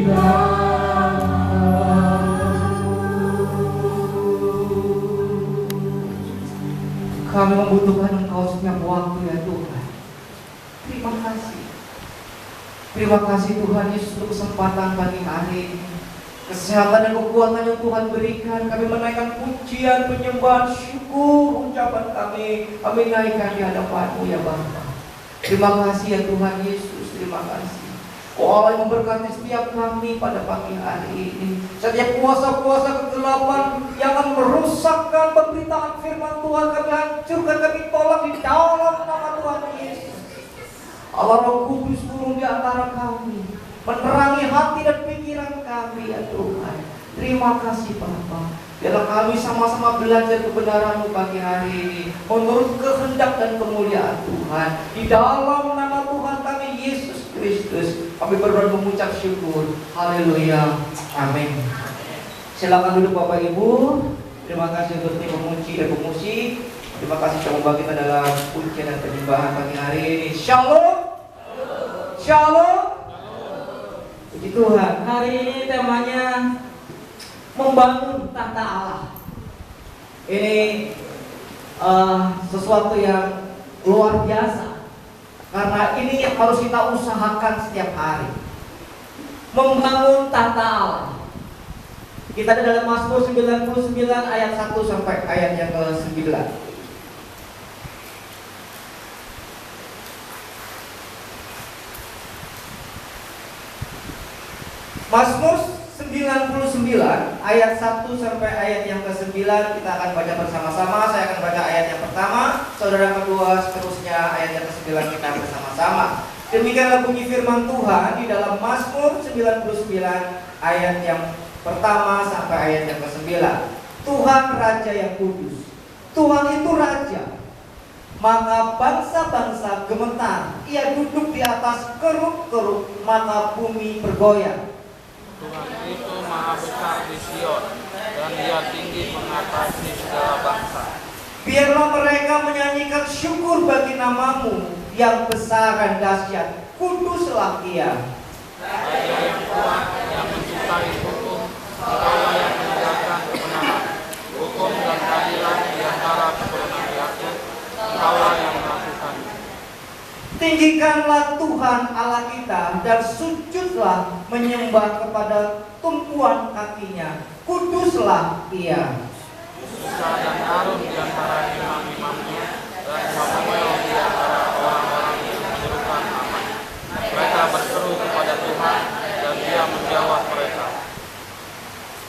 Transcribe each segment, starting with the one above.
Kami membutuhkan Engkau setiap waktu ya Tuhan. Terima kasih. Terima kasih Tuhan Yesus untuk kesempatan pagi hari ini. Kesehatan dan kekuatan yang Tuhan berikan, kami menaikkan pujian, penyembahan, syukur, ucapan kami naikkan di hadapan-Mu ya Bapa. Terima kasih ya Tuhan Yesus, terima kasih. Oh Allah yang memberkati setiap kami pada pagi hari ini. Setiap kuasa-kuasa kegelapan yang akan merusakkan pemberitaan firman Tuhan, kami hancurkan, kami tolak di dalam nama Tuhan Yesus. Allah Roh Kudus turun di antara kami, menerangi hati dan pikiran kami ya Tuhan. Terima kasih Bapa. Biarlah kami sama-sama belajar kebenaran-Mu pagi hari ini, menurut kehendak dan kemuliaan Tuhan. Di dalam nama Tuhan kami Yesus Kristus, kami berdoa mengucap syukur. Haleluya. Amin. Silakan duduk Bapak Ibu. Terima kasih untuk tim pemuji dan pemusik. Terima kasih sudah membagi kita dalam pujian dan penyembahan pagi hari ini. Shalom. Shalom. Puji Tuhan. Hari ini temanya membangun tahta Allah. Ini sesuatu yang luar biasa, karena ini yang harus kita usahakan setiap hari. Membangun tahta Allah. Kita ada dalam Mazmur 99 ayat 1 sampai ayat yang ke-9. Mazmur 99 ayat 1 sampai ayat yang ke-9 kita akan baca bersama-sama. Saya akan baca ayat yang pertama, saudara kedua, seterusnya ayat yang ke-9 kita bersama-sama. Demikianlah bunyi firman Tuhan di dalam Mazmur 99 ayat yang pertama sampai ayat yang ke-9. Tuhan Raja yang kudus, Tuhan itu Raja, maka bangsa-bangsa gemetar. Ia duduk di atas keruk-keruk, maka bumi bergoyang. Tuhan itu maha besar di Sion, dan Dia tinggi mengatasi segala bangsa. Biarlah mereka menyanyikan syukur bagi nama-Mu yang besar dan dahsyat. Kuduslah Ia. Raja yang kuat, yang mencintai hukum, Engkaulah yang menegakkan kebenaran. Hukum dan keadilan di antara keturunan Yakub, Engkaulah yang melakukannya. Tinggikanlah Tuhan Allah kita dan sujudlah menyembah kepada tumpuan kakinya. Kuduslah Ia. Musa dan Harun di antara imam-imamnya, dan Samuel di antara orang-orang yang menyerukan namanya. Mereka berseru kepada Tuhan, dan Dia menjawab mereka.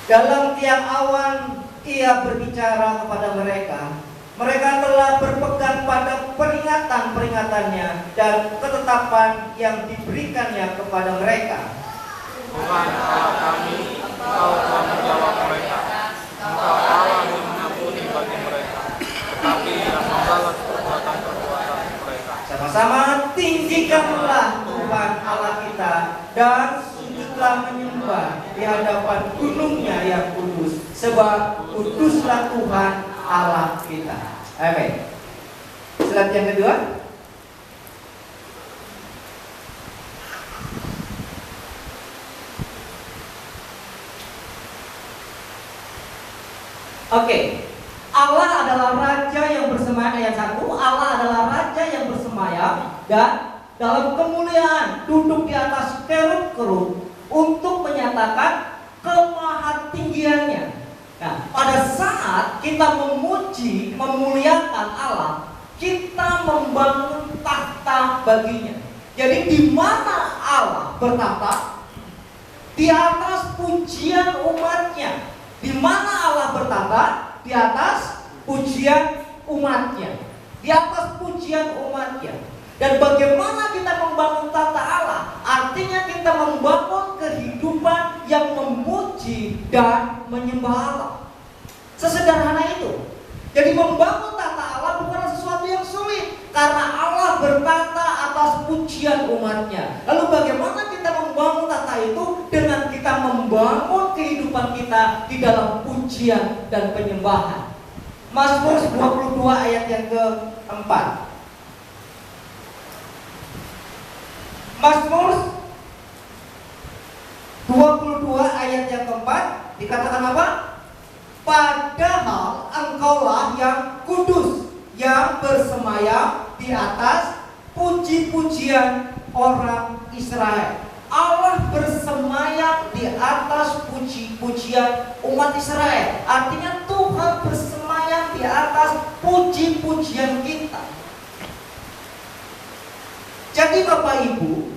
Dalam tiang awan Ia berbicara kepada mereka. Mereka telah berpegang pada peringatan-peringatannya dan ketetapan yang diberikannya kepada mereka. Tuhan Allah kami, Engkau telah menjawab mereka. Engkau Allah yang mengampuni bagi mereka, tetapi yang membalas perbuatan-perbuatan mereka. Sama-sama tinggikanlah Tuhan Allah kita dan sujudlah menyembah di hadapan gunungnya yang kudus, sebab kuduslah Tuhan Allah kita. Amin. Slide yang kedua. Oke. Allah adalah Raja yang bersemayam, ayat 1. Allah adalah Raja yang bersemayam dan dalam kemuliaan duduk di atas kerub-kerub untuk menyatakan kemahatinggiannya. Nah, pada saat kita memuji, memuliakan Allah, kita membangun tahta baginya. Jadi di mana Allah bertahta? Di atas pujian umatnya. Di mana Allah bertahta? Di atas pujian umatnya. Di atas pujian umatnya. Dan bagaimana kita membangun tahta Allah? Artinya kita membangun kehidupan yang memuji dan menyembah Allah. Sesederhana itu. Jadi membangun tahta Allah bukanlah sesuatu yang sulit, karena Allah bertahta atas pujian umatnya. Lalu bagaimana kita membangun tahta itu? Dengan kita membangun kehidupan kita di dalam pujian dan penyembahan. Mazmur 22 ayat yang keempat. Mazmur 22 4 dikatakan apa? Padahal engkaulah yang kudus, yang bersemayam di atas puji-pujian orang Israel. Allah bersemayam di atas puji-pujian umat Israel. Artinya Tuhan bersemayam di atas puji-pujian kita. Jadi Bapak Ibu,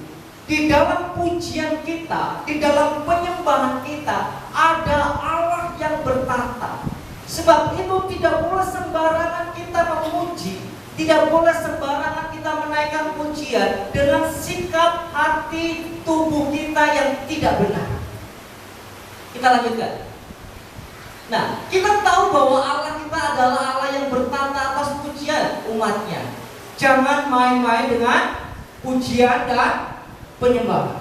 di dalam pujian kita, di dalam penyembahan kita, ada Allah yang bertata. Sebab itu tidak boleh sembarangan kita memuji, tidak boleh sembarangan kita menaikkan pujian dengan sikap hati tubuh kita yang tidak benar. Kita lanjutkan. Nah, kita tahu bahwa Allah kita adalah Allah yang bertata atas pujian umatnya. Jangan main-main dengan pujian dan penyembahan.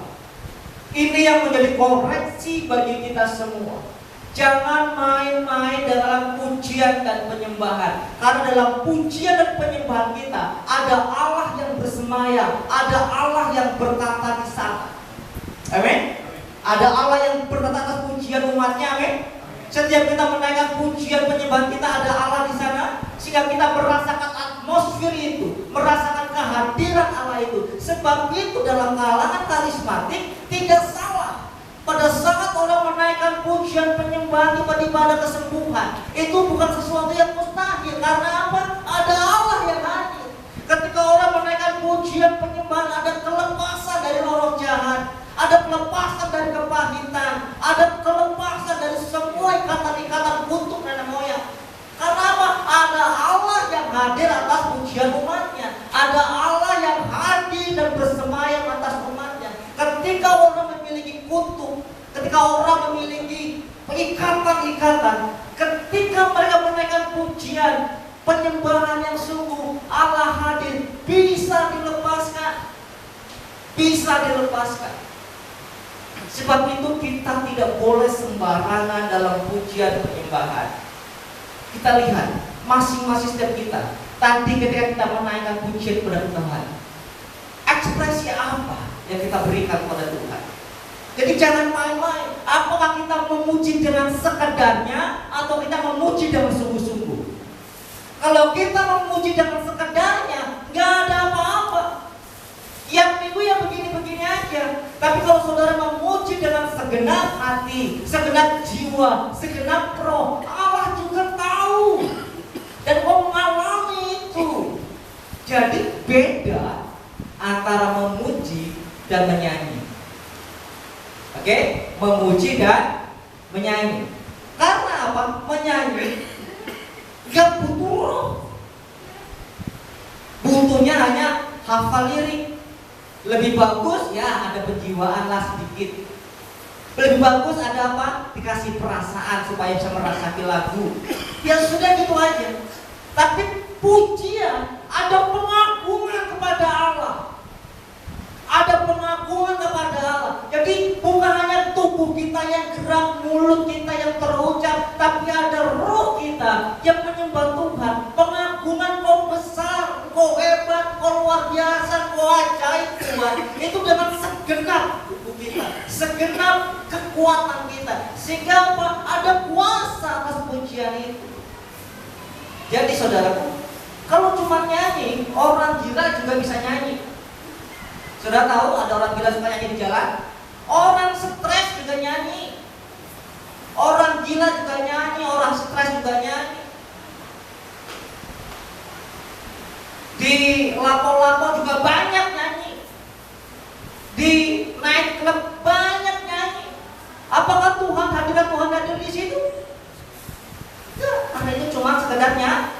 Ini yang menjadi koreksi bagi kita semua. Jangan main-main dalam pujian dan penyembahan. Karena dalam pujian dan penyembahan kita ada Allah yang bersemayam, ada Allah yang bertata di sana. Amin. Ada Allah yang bertata atas pujian umatnya. Amin. Setiap kita menaikkan pujian penyembahan kita, ada Allah di sana, sehingga kita merasakan atmosfer itu, merasakan kehadiran Allah itu. Sebab itu dalam kalangan karismatik tidak salah. Pada saat orang menaikkan pujian penyembahan, tiba-tiba ada kesembuhan. Itu bukan sesuatu yang mustahil. Karena apa? Ada Allah yang hadir. Ketika orang menaikkan pujian penyembahan, ada kelepasan dari roh jahat, ada kelepasan dari kepahitan, ada kelepasan dari semua ikatan-ikatan kutuk nenek moyang. Karena apa? Ada Allah yang hadir atas pujian umatnya. Ada Allah yang hadir dan bersemayam atas umatnya. Ketika orang memiliki kutuk, ketika orang memiliki ikatan-ikatan, ketika mereka menaikkan pujian, penyembahan yang sungguh, Allah hadir, bisa dilepaskan. Bisa dilepaskan. Sebab itu kita tidak boleh sembarangan dalam pujian penyembahan. Kita lihat masing-masing setiap kita. Tadi ketika kita menaikkan pujian kepada Tuhan, ekspresi apa yang kita berikan kepada Tuhan? Jadi jangan main-main. Apakah kita memuji dengan sekedarnya atau kita memuji dengan sungguh-sungguh? Kalau kita memuji dengan sekedarnya, nggak ada apa-apa. Yang minggu yang begini-begini aja. Tapi kalau saudara memuji dengan segenap hati, segenap jiwa, segenap roh, Allah juga tahu dan mau mengalami itu. Jadi beda antara memuji dan menyanyi. Oke? Memuji dan menyanyi. Karena apa? Menyanyi gak butuh roh. Butuhnya hanya hafal lirik. Lebih bagus ya ada penjiwaan lah sedikit. Lebih bagus ada apa? Dikasih perasaan supaya bisa merasakan lagu. Ya sudah gitu aja. Tapi pujian ada pengagungan kepada Allah. Ada pengagungan kepada Allah. Jadi bukan hanya tubuh kita yang gerak, mulut kita yang terucap, tapi ada roh kita yang menyembah Tuhan. Pengagungan kau besar, kau hebat, kau luar biasa, kau ajaib Tuhan. Itu dengan segenap tubuh kita, segenap kekuatan kita. Sehingga apa? Ada kuasa atas pujian itu. Jadi saudaraku, kalau cuma nyanyi, orang gila juga bisa nyanyi. Sudah tahu ada orang gila suka nyanyi di jalan? Orang stres juga nyanyi. Orang gila juga nyanyi, orang stres juga nyanyi. Di lapo-lapo juga banyak nyanyi. Di night club banyak nyanyi. Apakah Tuhan hadir di situ? Tidak, karena itu cuma sekedarnya.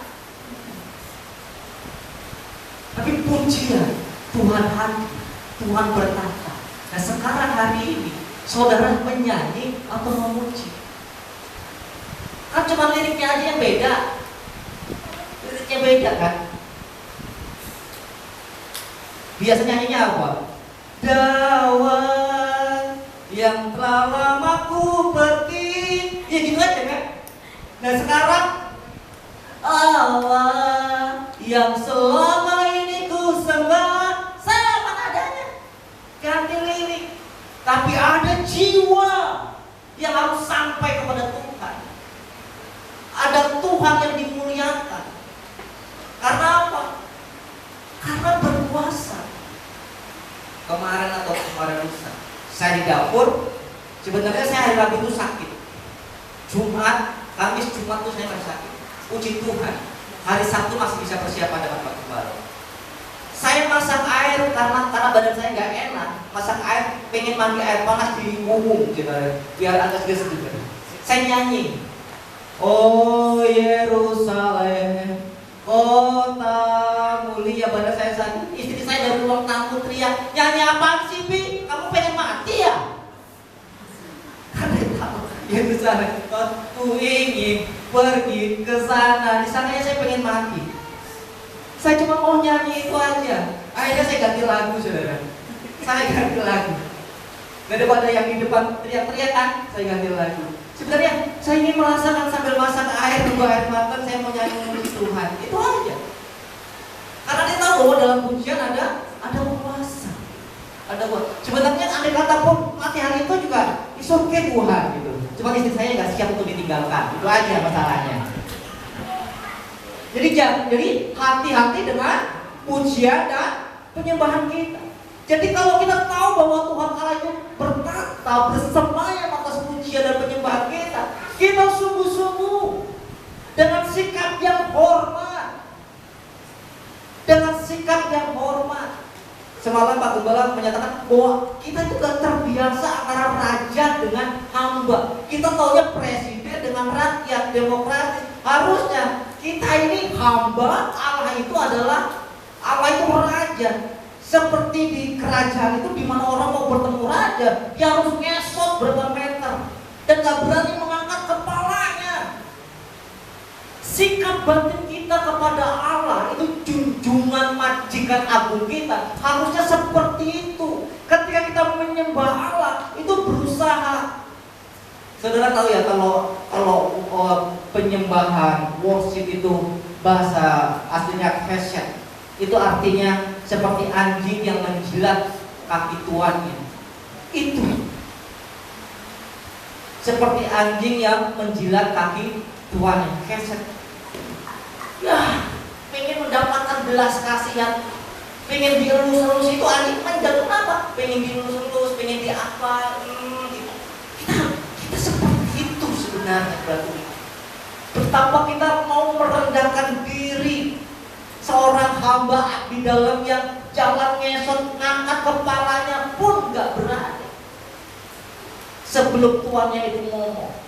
Tapi pujian Tuhan hadir. Tuhan bertata. Nah sekarang hari ini saudara menyanyi atau memuji? Kan cuma liriknya aja yang beda. Liriknya beda kan? Biasa nyanyinya apa? Dawan yang telah lama ku pergi. Ya gitu aja kan? Nah sekarang Allah yang selama ini ku sembah, ganti lirik, tapi ada jiwa yang harus sampai kepada Tuhan. Ada Tuhan yang dimuliakan. Karena apa? Karena berkuasa. Kemarin atau kemarin lusa, saya di dapur. Sebenarnya saya hari Rabu itu sakit. Jumat, Kamis, Jumat itu saya masih sakit. Puji Tuhan, hari Sabtu masih bisa persiapan dengan batu bara. Saya masak air karena badan saya nggak enak. Masak air, pengen mandi air panas di umum, gitu, biar agak sedikit. Saya nyanyi. Oh Yerusalem, kota mulia. Badan saya sakit. Istri saya dari ruang tamu teriak, nyanyi apaan sih, Bi? Kamu pengen mati ya? Karena tahu Yerusalem, aku ingin pergi ke sana. Di sananya saya pengen mati. Saya cuma mau nyanyi itu aja. Akhirnya saya ganti lagu, saudara. Saya ganti lagu. Daripada yang di depan teriak-teriak kan, saya ganti lagu. Sebenarnya saya ingin merasakan sambil masak air, tunggu air matang, saya mau nyanyi memuji Tuhan. Itu aja. Karena dia tahu bahwa dalam pujian ada kuasa. Ada kuasa. Sebenarnya andai kata pun mati hari itu juga isoke Tuhan gitu. Cuma istri saya nggak siap untuk ditinggalkan. Itu aja masalahnya. Jadi hati-hati dengan pujian dan penyembahan kita. Jadi kalau kita tahu bahwa Tuhan Allah itu berkata, bersemayam atas pujian dan penyembahan kita sungguh-sungguh dengan sikap yang hormat. Dengan sikap yang hormat. Semalam Pak Gembala menyatakan bahwa kita itu gak terbiasa antara raja dengan hamba. Kita taunya presiden dengan rakyat, demokratis. Harusnya kita ini hamba, Allah itu adalah, Allah itu raja. Seperti di kerajaan itu, di mana orang mau bertemu raja, dia harus ngesot berapa meter dan gak berani mengangkat kepalanya. Sikap batin kita kepada Allah itu junjungan majikan agung kita harusnya seperti itu. Ketika kita menyembah Allah itu berusaha. Saudara tahu ya, kalau penyembahan worship itu bahasa aslinya kesed, itu artinya seperti anjing yang menjilat kaki tuannya. Itu seperti anjing yang menjilat kaki tuannya, kesed. Ya, pengen mendapatkan belas kasihan, pengen dielus-elus, itu anjing menjatuh apa? Pengen dielus-elus, pengen diapa? Gitu. Kita seperti itu sebenarnya, berarti. Betapa kita mau merendahkan diri seorang hamba di dalam yang jalan ngesot, ngangkat kepalanya pun gak berani sebelum tuannya itu ngomong.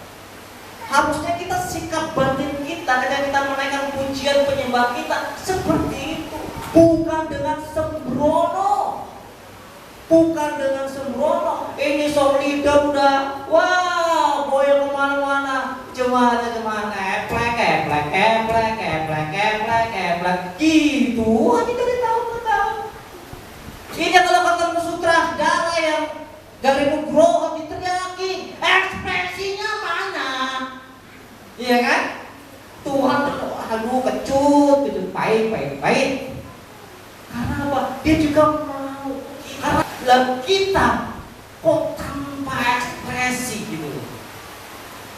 Harusnya kita sikap batin kita ketika kita menaikkan pujian penyembah kita seperti itu, bukan dengan sembrono. Bukan dengan sembrono. Ini song leader udah, wah, boyong kemana-mana, cemana, eplek, gitu aja dari tahun ke tahun. Ini kalau ketemu sutradara yang dari Nugroho diteriaki, ekspresinya mana? Iya kan? Tuhan aduh kecut, pahit. Karena apa? Dia juga mau. Karena kita kok tanpa ekspresi gitu.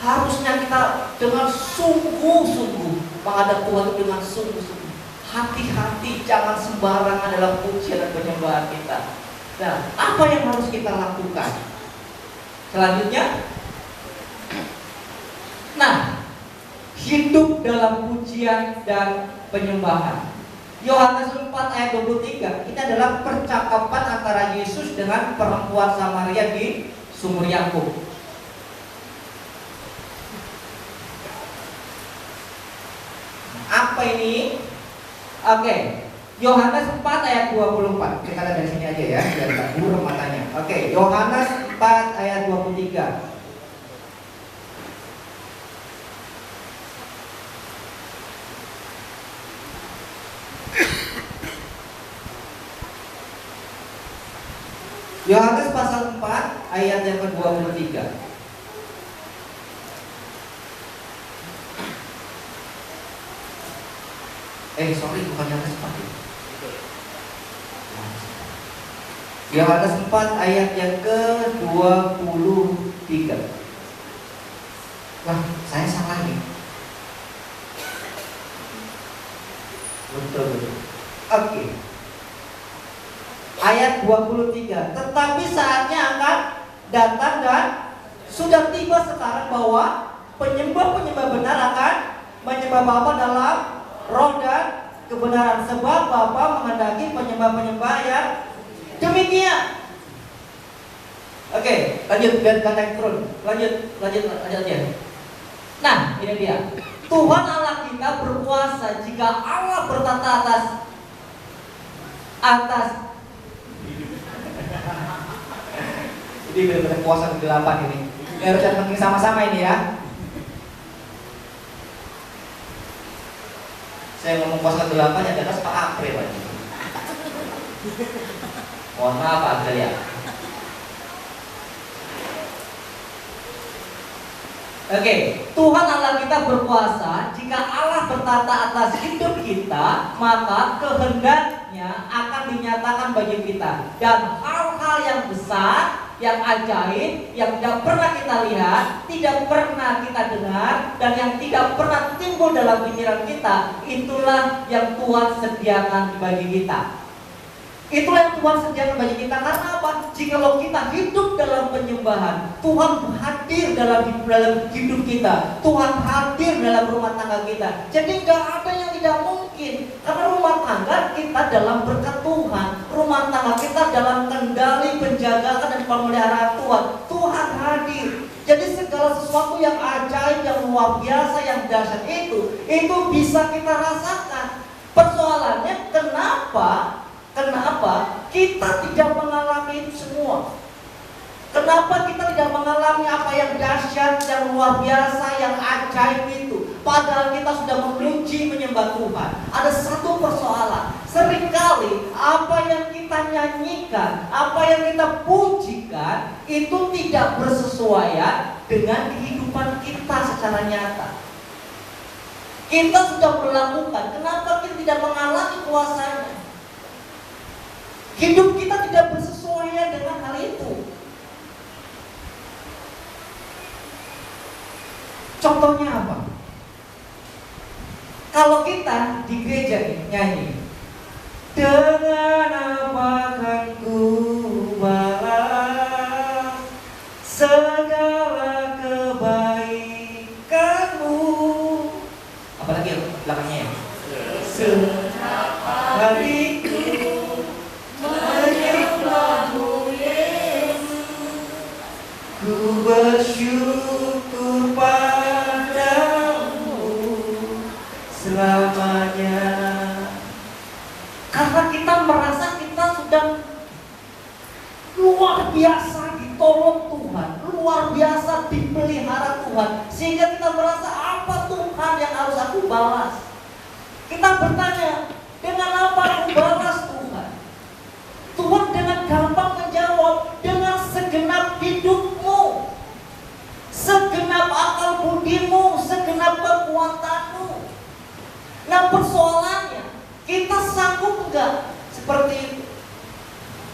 Harusnya kita dengan sungguh-sungguh menghadap Tuhan dengan sungguh-sungguh. Hati-hati, jangan sembarangan dalam pujian dan penyembahan kita. Nah, apa yang harus kita lakukan? Selanjutnya, nah, hidup dalam pujian dan penyembahan. Yohanes 4 ayat 23, ini adalah percakapan antara Yesus dengan perempuan Samaria di sumur Yakub. Apa ini? Oke, Yohanes 4 ayat 24. Kita lihat dari sini aja ya, biar tidak buram matanya. Oke, Yohanes 4 ayat 23. Yohanes pasal 4 ayat yang ke-23. Bukan Yohanes 4. Yohanes 4 ayat yang ke-23. Wah, saya salah nih. Betul. Oke. Ayat 23. Tetapi saatnya akan datang dan sudah tiba sekarang bahwa penyembah-penyembah benar akan menyembah Bapa dalam roh dan kebenaran, sebab Bapa menghendaki penyembah-penyembah yang demikian. Oke, lanjut biar kata turun. Lanjut aja. Nah, ini dia. Tuhan Allah kita berkuasa jika Allah bertata atas. Jadi benar-benar kuasa kegelapan ini. Ini harus penting sama-sama ini ya. Saya ngomong kuasa kegelapan yang di atas Pak April lagi. Mohon maaf Pak April ya. Oke, Tuhan Allah kita berkuasa. Jika Allah bertata atas hidup kita, maka kehendaknya akan dinyatakan bagi kita. Dan hal-hal yang besar, yang ajaib, yang tidak pernah kita lihat, tidak pernah kita dengar, dan yang tidak pernah timbul dalam pikiran kita, itulah yang Tuhan sediakan bagi kita. Itulah yang Tuhan sediakan bagi kita. Karena apa? Jikalau kita hidup dalam penyembahan, Tuhan hadir dalam hidup kita. Tuhan hadir dalam rumah tangga kita. Jadi gak ada yang tidak mungkin. Karena rumah tangga kita dalam berkat Tuhan. Rumah tangga kita dalam kendali, penjagaan dan pemeliharaan Tuhan. Tuhan hadir. Jadi segala sesuatu yang ajaib, yang luar biasa, yang dahsyat itu bisa kita rasakan. Persoalannya Kenapa kita tidak mengalami itu semua? Kenapa kita tidak mengalami apa yang dahsyat, yang luar biasa, yang ajaib itu? Padahal kita sudah memuji menyembah Tuhan. Ada satu persoalan. Seringkali apa yang kita nyanyikan, apa yang kita pujikan, itu tidak bersesuaian dengan kehidupan kita secara nyata. Kita sudah melakukan, kenapa kita tidak mengalami kuasanya? Hidup kita tidak bersesuaian dengan hal itu. Contohnya apa? Kalau kita di gereja nyanyi, dengan apa kan ku balas segala kebaikanmu. Apalagi belakangnya ya? Setiap hariku menyembahmu Yesus, ku bersyukur padamu selamanya. Karena kita merasa kita sudah luar biasa ditolong Tuhan, luar biasa dipelihara Tuhan, sehingga kita merasa apa Tuhan yang harus aku balas. Kita bertanya, dengan apa aku balas Tuhan? Tuhan dengan gampang menjawab, dengan segenap hidupmu, segenap akal budimu, segenap kekuatanmu. Nah persoalannya, kita sanggup enggak seperti itu?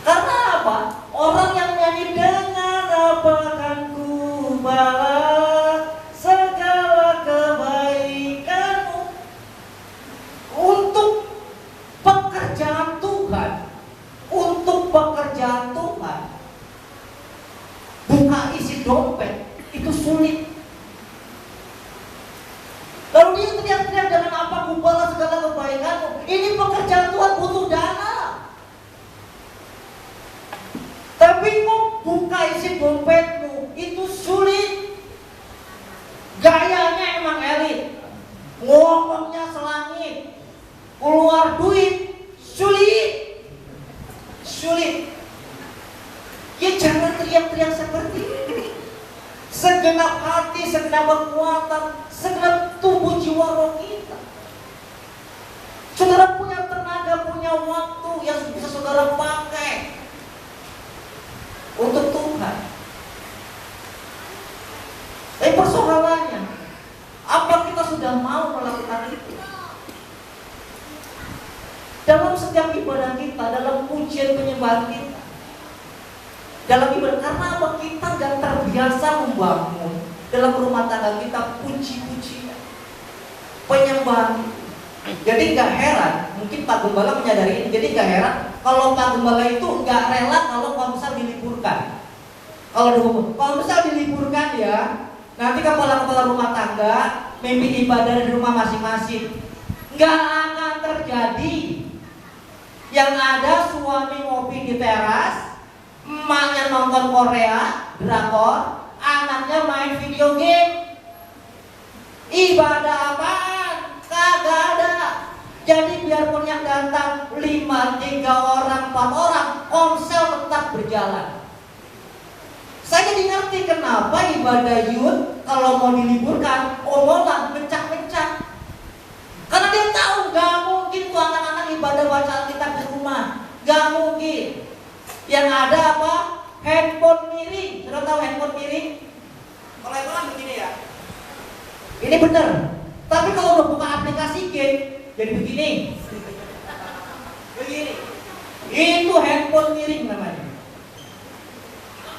Karena apa? Orang yang nyanyi dengan apa akan ku balas segala kebaikanmu, untuk pekerjaan Tuhan, buka isi dompet itu sulit. Lalu dia teriak-teriak, dengan apa ku balas segala kebaikanmu. Ini pekerjaan Tuhan butuh dana. Tapi mau buka isi dompetmu itu sulit. Gayanya emang elit, ngomongnya selangit, keluar duit sulit. Ya jangan teriak-teriak seperti itu. Segenap hati, segenap kekuatan, segenap tubuh jiwa roh kita. Saudara punya tenaga, punya waktu yang bisa saudara pakai untuk Tuhan. Tapi persoalannya, apa kita sudah mau melakukan itu? Dalam setiap ibadah kita, dalam pujian penyembahan kita, dalam ibadah, karena apa? Kita gak terbiasa membangun, dalam rumah tangga kita puji-pujian, penyembahan. Jadi nggak heran, mungkin Pak Gembala menyadari ini. Jadi nggak heran kalau Pak Gembala itu nggak rela kalau misal diliburkan. Kalau misal diliburkan ya, nanti kepala-kepala rumah tangga memimpin ibadah di rumah masing-masing. Nggak akan terjadi. Yang ada suami ngopi di teras, emaknya nonton Korea, drakor, anaknya main video game. Ibadah apaan? Kagak ada. Jadi biarpun yang datang 5, 3 orang, 4 orang, komsel tetap berjalan. Saya jadi ngerti kenapa ibadah youth kalau mau diliburkan, omongan mencak-mencak. Karena dia tahu gak mungkin tuh anak-anak ibadah baca Alkitab di rumah, gak mungkin. Yang ada apa? Handphone miring. Sudah tahu handphone miring? Kalau itu kan begini ya. Ini bener. Tapi kalau udah buka aplikasi game, jadi begini. Begini. Itu handphone miring namanya.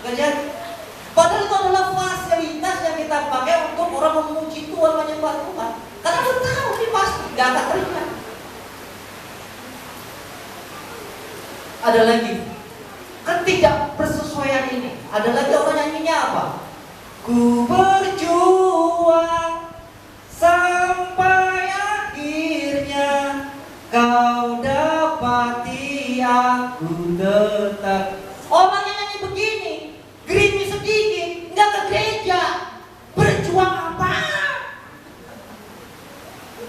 Gak jadi. Padahal itu adalah fasilitas yang kita pakai untuk orang memuji Tuhan, menyembah Tuhan. Karena kita tahu ini pasti gak akan terima. Ada lagi ketidakpersesuaian ini. Ada lagi orang nyanyinya apa? Ku berjuang sampai akhirnya kau dapati aku tetap. Orang yang nyanyi begini, gerimis sedikit, nggak ke gereja. Berjuang apa?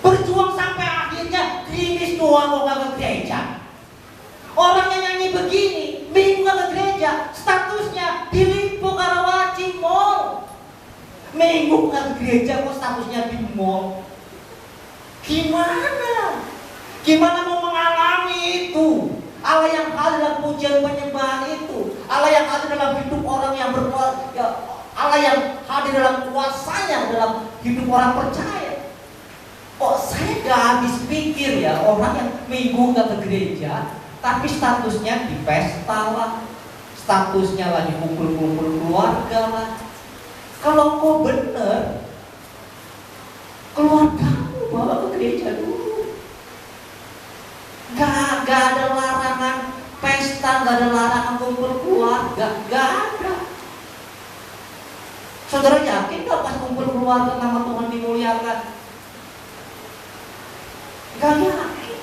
Berjuang sampai akhirnya gerimis doang kok nggak ke gereja. Orang yang nyanyi begini, minggu nggak ke gereja, statusnya di Limpo Karawaci Mall. Minggu nggak ke gereja kok statusnya di mall. Gimana? Gimana mau mengalami itu? Allah yang hadir dalam pujian penyembahan itu, Allah yang hadir dalam hidup orang yang berkuasa, ya, Allah yang hadir dalam kuasanya dalam hidup orang percaya. Kok saya gak habis pikir ya, orang yang minggu nggak ke gereja, tapi statusnya di pesta lah, statusnya lagi kumpul-kumpul keluarga lah. Kalau kau bener, keluargamu bawa ke gereja dulu. Gak ada larangan pesta, gak ada larangan kumpul keluarga, gak ada. Saudara yakin gak pas kumpul keluarga nama Tuhan dimuliakan? Gak yakin.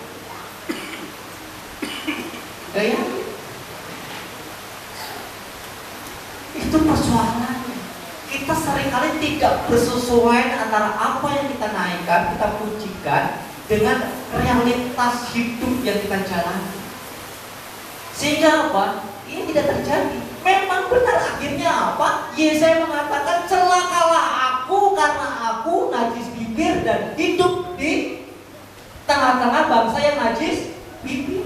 Gak yakin. Itu persoalannya. Kita seringkali tidak bersesuaian antara apa yang kita naikkan, kita pujikan dengan realitas hidup yang kita jalani. Sehingga apa? Ini tidak terjadi. Memang benar akhirnya apa? Yesaya mengatakan celakalah aku karena aku najis bibir dan hidup di tengah-tengah bangsa yang najis bibir.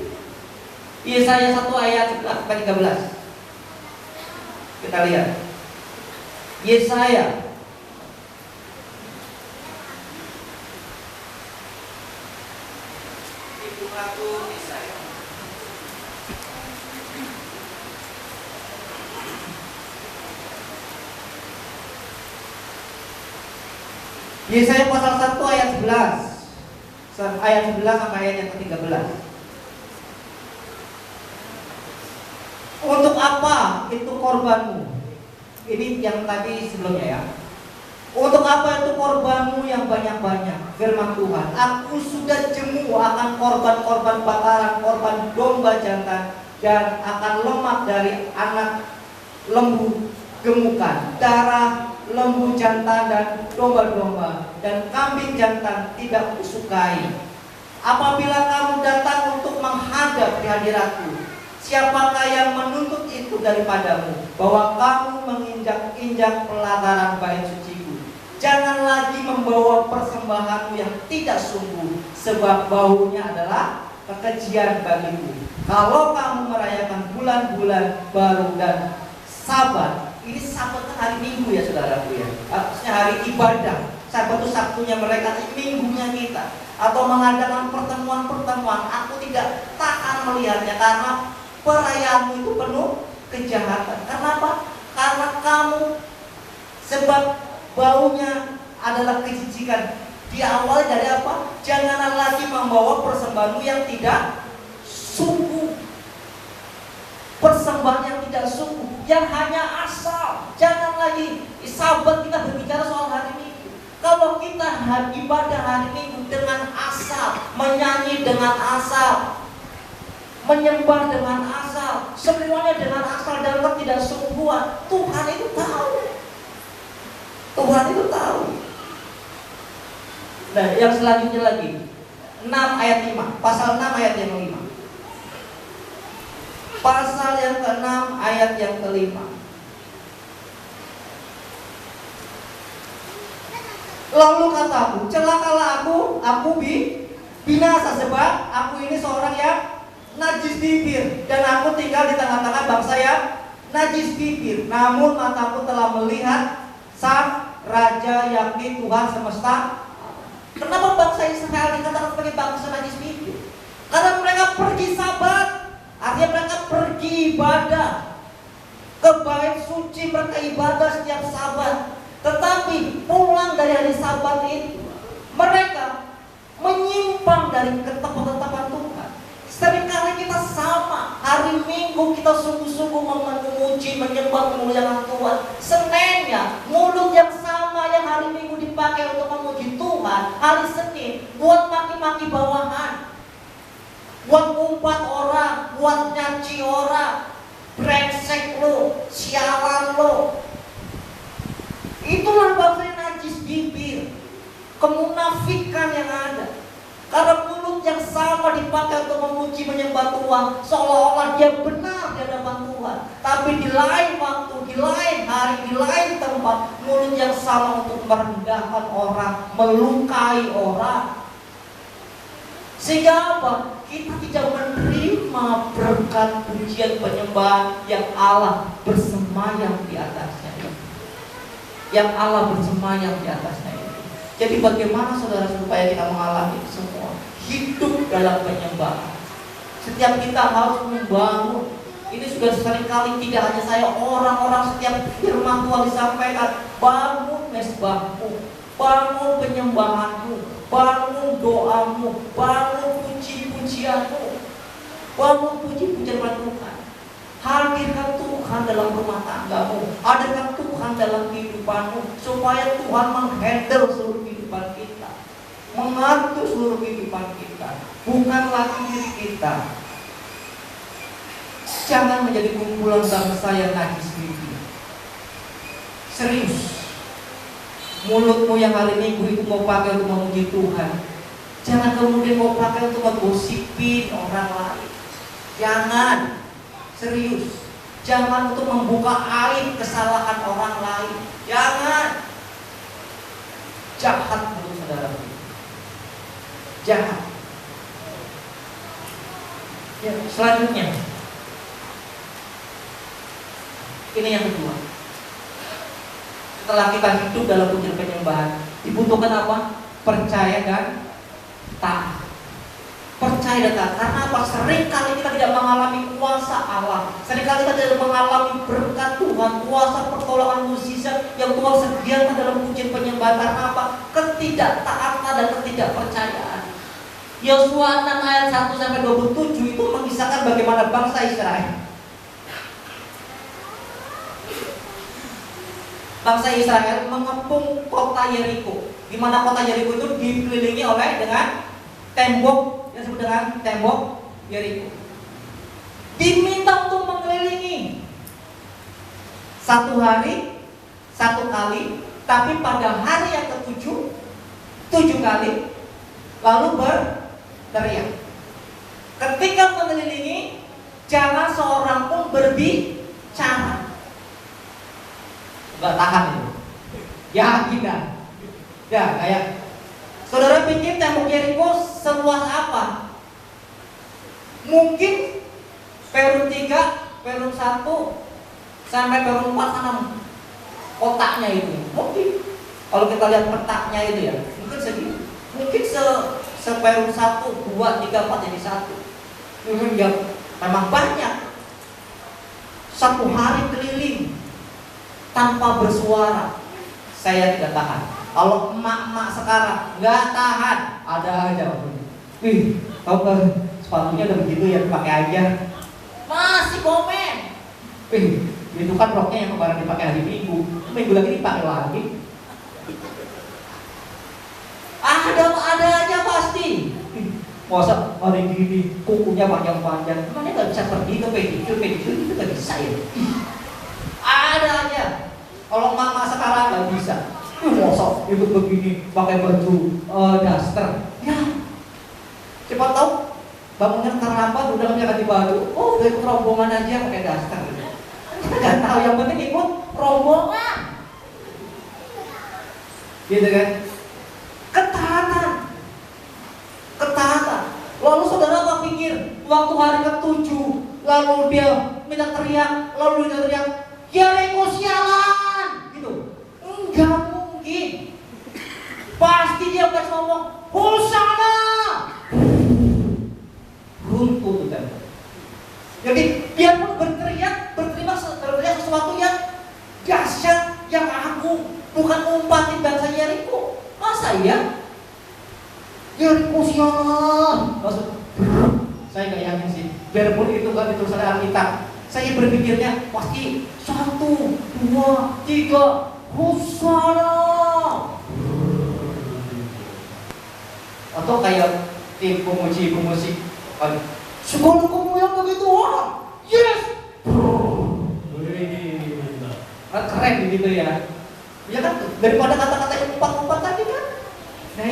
Yesaya 1 ayat 11-13. Kita lihat. Yesaya Yesaya pasal 1 ayat 11. Ayat 11 sampai ayat yang ke-13. Untuk apa itu korbanmu? Ini yang tadi sebelumnya ya. Untuk apa itu korbanmu yang banyak-banyak? Firman Tuhan, aku sudah jemu akan korban-korban bakaran, korban domba jantan, dan akan lemak dari anak lembu gemukan, darah lembu jantan dan domba-domba, dan kambing jantan tidak kusukai. Apabila kamu datang untuk menghadap di hadiratku, siapakah yang menuntut itu daripadamu, bahwa kamu menginjak-injak pelataran bait suciku? Jangan lagi membawa persembahanmu yang tidak sungguh, sebab baunya adalah kekejian bagiku. Kalau kamu merayakan bulan-bulan baru dan Sabat, ini Sabat kan hari Minggu ya saudaraku ya, harusnya hari ibadah. Sabat itu Sabtunya mereka, Minggunya kita. Atau mengadakan pertemuan-pertemuan, aku tidak tahan melihatnya karena perayaanmu itu penuh kejahatan. Kenapa? Karena kamu sebab baunya adalah kejijikan. Diawali dari apa? Janganlah lagi membawa persembahan yang tidak sungguh. Persembahan yang tidak sungguh, yang hanya asal. Jangan lagi, sahabat, kita berbicara soal hari Minggu. Kalau kita ibadah hari Minggu dengan asal, menyanyi dengan asal, menyembah dengan asal, semuanya dengan asal dan ketidaksungguhan, Tuhan itu tahu. Tuhan itu tahu. Nah, yang selanjutnya lagi 6 ayat 5, pasal 6 ayat yang 5. Pasal yang ke-6 ayat yang ke-5. Lalu kataku, celakalah aku binasa, sebab aku ini seorang yang najis bibir, dan aku tinggal di tengah-tengah bangsa yang najis bibir. Namun mataku telah melihat Sang Raja, yakni Tuhan semesta. Kenapa bangsa Israel dikatakan sebagai bangsa najis bibir? Karena mereka pergi Sabat, artinya mereka pergi ibadah ke bait suci, mereka ibadah setiap Sabat. Tetapi pulang dari hari Sabat itu, mereka menyimpang dari ketetapan Tuhan. Seringkali kita sama, hari Minggu kita sungguh-sungguh memuji, menyembah, memuliakan Tuhan. Seninnya, mulut yang sama yang hari Minggu dipakai untuk memuji Tuhan, hari Senin buat maki-maki bawahan, buat ngumpat orang, buat nyaci orang, brengsek lo, sialan lo. Itulah bangsa yang najis bibir, kemunafikan yang ada. Karena mulut yang sama dipakai untuk memuji, menyembah Tuhan, seolah-olah dia benar di hadapan Tuhan. Tapi di lain waktu, di lain hari, di lain tempat, mulut yang sama untuk merendahkan orang, melukai orang. Sehingga apa? Kita tidak menerima berkat pujian penyembahan yang Allah bersemayam di atasnya. Yang Allah bersemayam di atasnya itu. Jadi bagaimana saudara supaya kita mengalami semua? Hidup dalam penyembahan. Setiap kita harus membangun. Ini sudah seringkali, tidak hanya saya, orang-orang, setiap firman Tuhan disampaikan, bangun mesbahmu, bangun penyembahanmu, bangun doamu, bangun puji-pujianmu, bangun puji-pujian Tuhan. Hadirkan Tuhan dalam rumah tanggamu, hadirkan Tuhan dalam kehidupanmu, supaya Tuhan menghandle seluruh kehidupan kita, mengatur seluruh kehidupan kita, bukan lagi diri kita. Jangan menjadi kumpulan bangsa yang najis bibir. Serius. Mulutmu yang hari Minggu itu mau pakai untuk memuji Tuhan, jangan kemudian mau pakai untuk menggosipin orang lain. Jangan. Serius. Jangan untuk membuka aib kesalahan orang lain. Jangan. Jahat menurut saudara. Jahat. Ya, selanjutnya. Ini yang kedua. Setelah kita hidup dalam pujian penyembahan, dibutuhkan apa? Percaya dan taat. Percaya dan taat. Karena apa? Seringkali kita tidak mengalami kuasa Allah. Seringkali kita tidak mengalami berkat Tuhan, kuasa pertolongan mukjizat yang Tuhan sediakan dalam pujian penyembahan. Karena apa? Ketidaktaatan dan ketidakpercayaan. Yosua 6 ayat 1-27 itu mengisahkan bagaimana bangsa Israel. Bangsa Israel mengepung kota Yeriko, di mana kota Yeriko itu dikelilingi oleh dengan tembok yang disebut dengan tembok Yeriko. Diminta untuk mengelilingi 1 hari 1 kali, tapi pada hari yang ke-7 7 kali, lalu berteriak. Ketika mengelilingi, jangan seorang pun berbicara. Gak tahan itu. Ya kita. Ya kayak saudara pikir tembok Yeriko seluas apa? Mungkin Perum 3, Perum 1 sampai Perum 4 sana kotaknya itu. Mungkin kalau kita lihat petanya itu ya, mungkin segitu. Mungkin Perum 1, 2, 3, 4 jadi 1. Ya memang banyak. 1 hari keliling tanpa bersuara, saya tidak tahan. Kalau emak-emak sekarang nggak tahan, ada aja. Wih, tahu kan sepatunya udah begitu ya, pakai aja. Masih komen. Wih, itu kan roknya yang kemarin dipakai hari Minggu, minggu lagi dipakai lagi. Ada aja pasti. Masa hari gini kukunya panjang-panjang, emangnya nggak bisa pergi ke pedicure itu nggak bisa ya? Ada aja. Kalau mama sekarang nggak bisa. Masa ikut begini pakai baju daster? Ya, cepat tahu bangunnya terlambat udah nggak ganti baju. Oh, udah ikut rombongan aja pakai daster. Nggak tahu, yang penting ikut rombongan. Gitu kan? Ketaatan. Lalu saudara apa pikir waktu hari ke-7 lalu dia minta teriak, lalu dia teriak, Yeriko sialan, gitu? Enggak mungkin. Pasti dia akan ngomong Hosana. Runtuh tuh kan. Jadi biarpun berteriak sesuatu yang dahsyat, yang agung, bukan umpatin bangsa Yeriko. Masa ya? Yeriko sialan. Maksud, saya nggak yakin sih. Biarpun itu kan ditulis oleh Alkitab, saya berpikirnya pasti 1, 2, 3, Hosana. Atau kayak tim pemuji musik, segala kamu yang begitu orang, yes. Keren gitu ya. Ya kan, daripada kata-kata yang umpat-umpat tadi kan. Nah,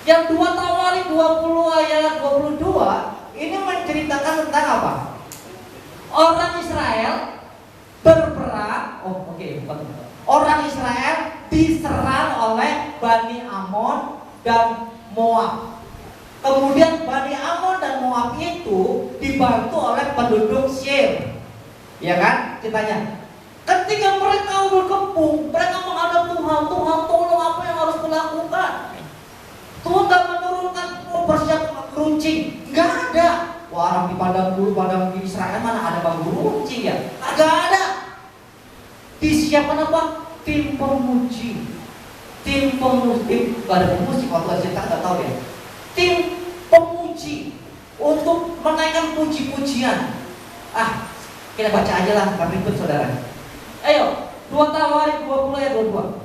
yang 2 Tawarik 20 ayat 22 ini menceritakan tentang apa? Orang Israel berperang. Orang Israel diserang oleh Bani Amon dan Moab. Kemudian Bani Amon dan Moab itu dibantu oleh penduduk Seir. Ya kan? Ceritanya. Ketika mereka berkepung, mereka menghadap Tuhan. Tuhan, tolong, apa yang harus kulakukan? Tuhan gak menurunkan persiapan runcing. Gak ada. Wah, orang di padang bulu, padang di Israel mana ada bambu runcing ya? Gak ada. Disiapkan apa? Tim pemuji. Gak ada pemuji, waktu cerita gak tahu ya. Tim pemuji untuk menaikkan puji-pujian. Kita baca aja lah, gak ribet saudara. Ayo, 2 Tawarik 20 ayat 22.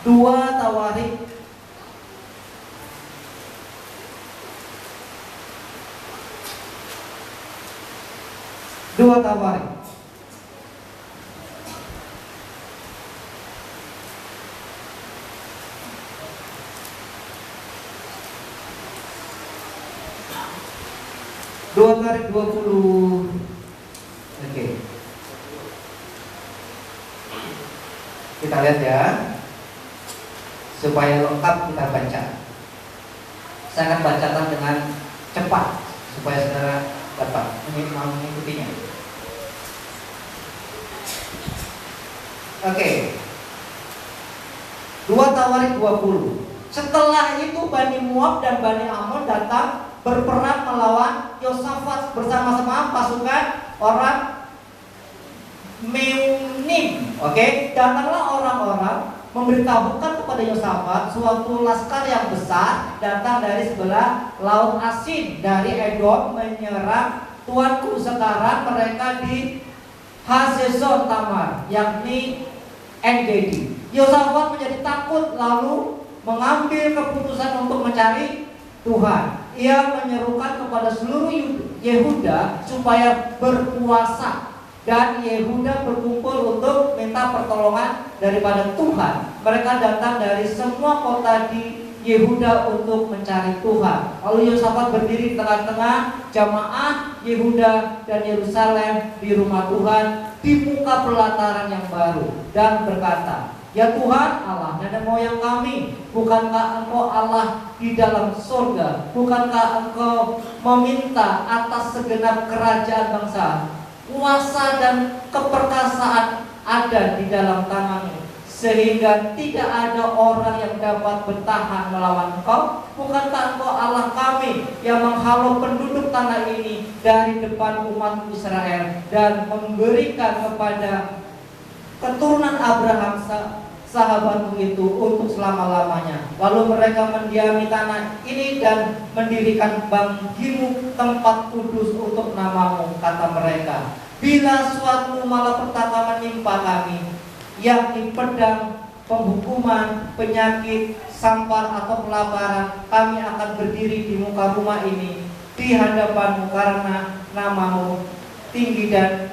2 Tawarik 2 Tawarik. Dua Tawarik 20. Oke. Kita lihat ya, supaya lengkap kita baca. Saya akan bacakan dengan cepat supaya saudara dapat mengikutinya. Oke. 2 Tawarik 20. Setelah itu Bani Moab dan Bani Amon datang berperang melawan Yosafat bersama-sama pasukan orang Meunim. Oke, datanglah orang-orang memberitahukan kepada Yosafat suatu laskar yang besar datang dari sebelah laut Asin dari Edom menyerang tuanku. Sekarang mereka di Hazezon Tamar, yakni En-Gedi. Yosafat menjadi takut lalu mengambil keputusan untuk mencari Tuhan. Ia menyerukan kepada seluruh Yehuda supaya berpuasa, dan Yehuda berkumpul untuk minta pertolongan daripada Tuhan. Mereka datang dari semua kota di Yehuda untuk mencari Tuhan. Lalu Yosafat berdiri di tengah-tengah jamaah Yehuda dan Yerusalem di rumah Tuhan di muka pelataran yang baru dan berkata, Ya Tuhan Allah nenek moyang kami, bukankah Engkau Allah di dalam surga? Bukankah Engkau meminta atas segenap kerajaan bangsa? Kuasa dan keperkasaan ada di dalam tangan-Mu, sehingga tidak ada orang yang dapat bertahan melawan Engkau. Bukankah Engkau Allah kami yang menghalau penduduk tanah ini dari depan umat Israel dan memberikan kepada keturunan Abraham sahabatmu itu untuk selama-lamanya. Lalu mereka mendiami tanah ini dan mendirikan bagimu tempat kudus untuk namamu, kata mereka. Bila suatu malapetaka menimpa kami, yakni pedang, penghukuman, penyakit, sampar atau kelaparan, kami akan berdiri di muka rumah ini di hadapanmu karena namamu tinggi dan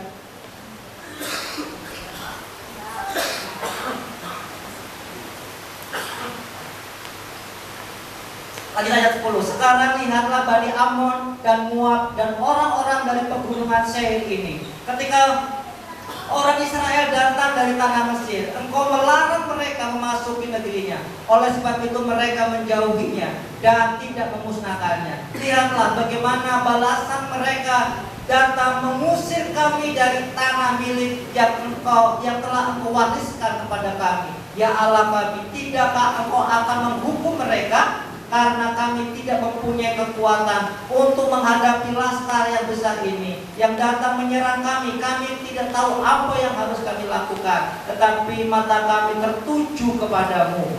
Lanjut ayat 10. Sekarang lihatlah Bani Amon dan Moab dan orang-orang dari pegunungan Seir ini. Ketika orang Israel datang dari tanah Mesir, engkau melarang mereka memasuki negerinya. Oleh sebab itu mereka menjauhinya dan tidak memusnahkannya. Lihatlah bagaimana balasan mereka datang mengusir kami dari tanah milik yang telah engkau wariskan kepada kami. Ya Allah kami, tidakkah engkau akan menghukum mereka? Karena kami tidak mempunyai kekuatan untuk menghadapi laskar yang besar ini yang datang menyerang kami. Kami tidak tahu apa yang harus kami lakukan, tetapi mata kami tertuju kepadamu.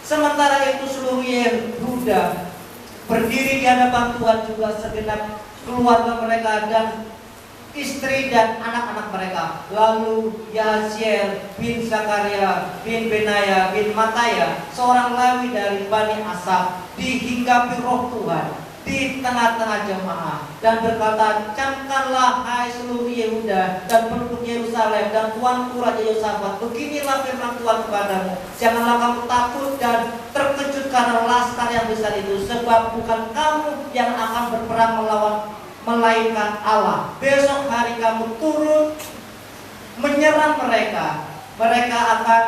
Sementara itu seluruh Yehuda berdiri di hadapan Tuhan, juga segenap keluarga mereka dan istri dan anak-anak mereka. Lalu Yahaziel bin Zakaria bin Benaya bin Mataya, seorang Lewi dari Bani Asaf, dihinggapi roh Tuhan di tengah-tengah jemaah dan berkata, camkanlah hai seluruh Yehuda dan penduduk Yerusalem dan tuanku Raja Yosafat, beginilah firman Tuhan kepadamu, janganlah kamu takut dan terkejut karena laskar yang besar itu, sebab bukan kamu yang akan berperang melainkan Allah. Besok hari kamu turun menyerang mereka. Mereka akan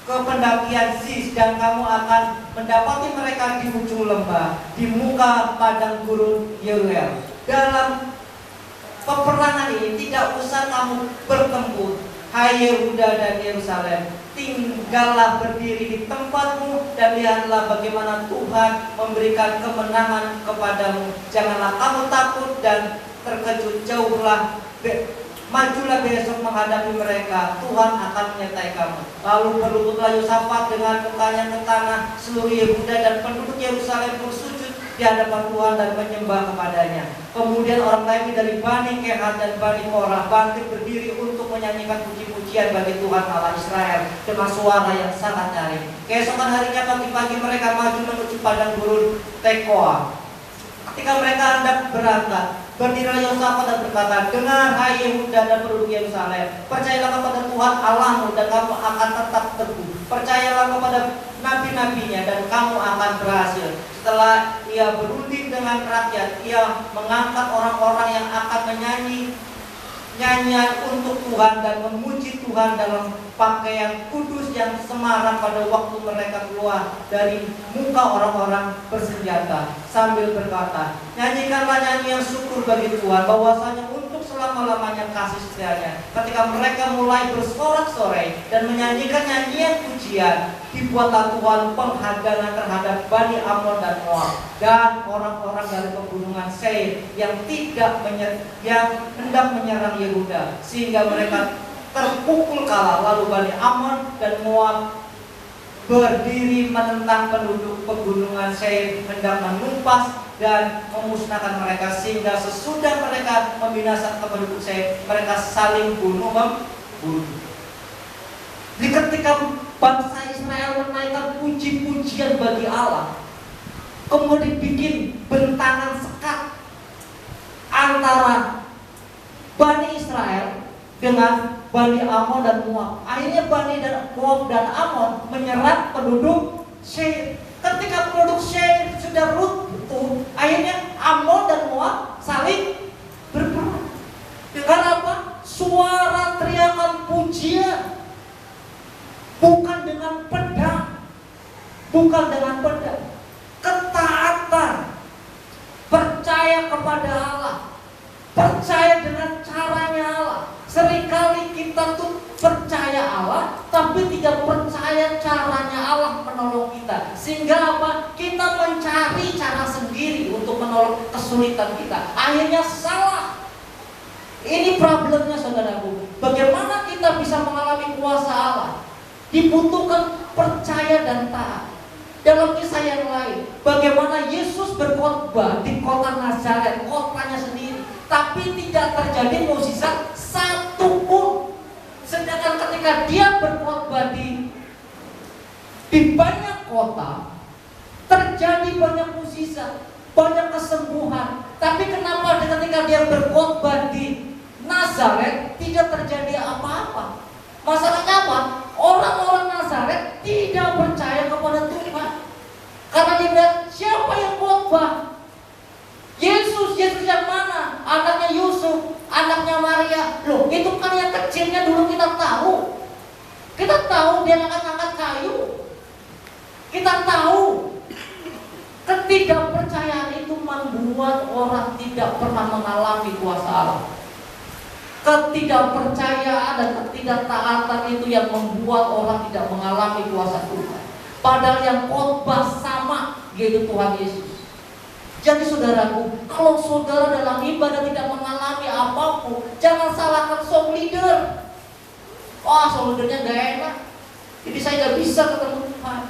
ke pendakian Sis dan kamu akan mendapati mereka di ujung lembah, di muka padang gurun Yeruel. Dalam peperangan ini tidak usah kamu bertempur, hai Yehuda dan Yerusalem. Tinggallah berdiri di tempatmu dan lihatlah bagaimana Tuhan memberikan kemenangan kepadamu. Janganlah kamu takut dan terkejut. Majulah besok menghadapi mereka. Tuhan akan menyertai kamu. Lalu berlututlah Yosafat dengan mukanya ke tanah. Seluruh Yehuda dan penduduk Yerusalem bersujud di hadapan Tuhan dan menyembah kepadanya. Kemudian orang Lewi dari Bani Kehat dan Bani Korah bangkit berdiri untuk menyanyikan puji-pujian bagi Tuhan Allah Israel dengan suara yang sangat nyaring. Keesokan harinya pagi-pagi mereka maju menuju padang gurun Tekoa. Ketika mereka hendak berangkat, berdirilah Yosafat dan berkata, dengar hai Yehuda dan penduduk Yerusalem, percayalah kepada Tuhan Allahmu dan kamu akan tetap teguh. Percayalah kepada nabi-nabinya dan kamu akan berhasil. Setelah ia berunding dengan rakyat, ia mengangkat orang-orang yang akan menyanyi nyanyian untuk Tuhan dan memuji Tuhan dalam pakaian kudus yang semarak pada waktu mereka keluar dari muka orang-orang bersenjata, sambil berkata, nyanyikanlah nyanyian syukur bagi Tuhan, bahwasanya untuk selama-lamanya kasih setianya. Ketika mereka mulai bersorak-sorai dan menyanyikan nyanyian pujian, dibuatlah Tuhan penghadangan terhadap Bani Amon dan Moab dan orang-orang dari pegunungan Seir yang hendak menyerang Yehuda, sehingga mereka terpukul kalah. Lalu Bani Amon dan Moab berdiri menentang penduduk pegunungan Seir, hendak menumpas dan memusnahkan mereka, sehingga sesudah mereka membinasakan penduduk Seir, mereka saling membunuh. Jadi ketika bangsa Israel menaikkan puji-pujian bagi Allah, kemudian bikin bentangan sekat antara Bani Israel dengan Bani Amon dan Moab. Akhirnya Bani dan Moab dan Amon menyerang penduduk Seir. Ketika penduduk Seir sudah runtuh, akhirnya Amon dan Moab saling berperang. Dengan apa? Suara teriakan pujian, bukan dengan pedang, ketaatan, percaya kepada Allah, percaya dengan caranya Allah. Seringkali kita tuh percaya Allah, tapi tidak percaya caranya Allah menolong kita. Sehingga apa? Kita mencari cara sendiri untuk menolong kesulitan kita. Akhirnya salah. Ini problemnya saudaraku. Bagaimana kita kuasa Allah. Dibutuhkan percaya dan taat. Dalam kisah yang lain, bagaimana Yesus berkhotbah di kota Nazaret, kotanya sendiri, tapi tidak terjadi mukjizat satu pun. Sedangkan ketika dia berkhotbah di banyak kota, terjadi banyak mukjizat, banyak kesembuhan. Tapi kenapa ketika dia berkhotbah di Nazaret tidak terjadi apa-apa? Masalahnya apa? Orang-orang Nazaret tidak percaya kepada Tuhan. Karena dia bilang, siapa yang khotbah? Yesus yang mana? Anaknya Yusuf, anaknya Maria. Loh, itu kan yang kecilnya dulu kita tahu. Kita tahu dia angkat kayu. Kita tahu. Ketidakpercayaan itu membuat orang tidak pernah mengalami kuasa Allah. Ketidakpercayaan dan ketidaktaatan itu yang membuat orang tidak mengalami kuasa Tuhan. Padahal yang khotbah sama, yaitu Tuhan Yesus. Jadi saudaraku, kalau saudara dalam ibadah tidak mengalami apapun, jangan salahkan song leader. Song leadernya gak enak, jadi saya gak bisa ketemu Tuhan.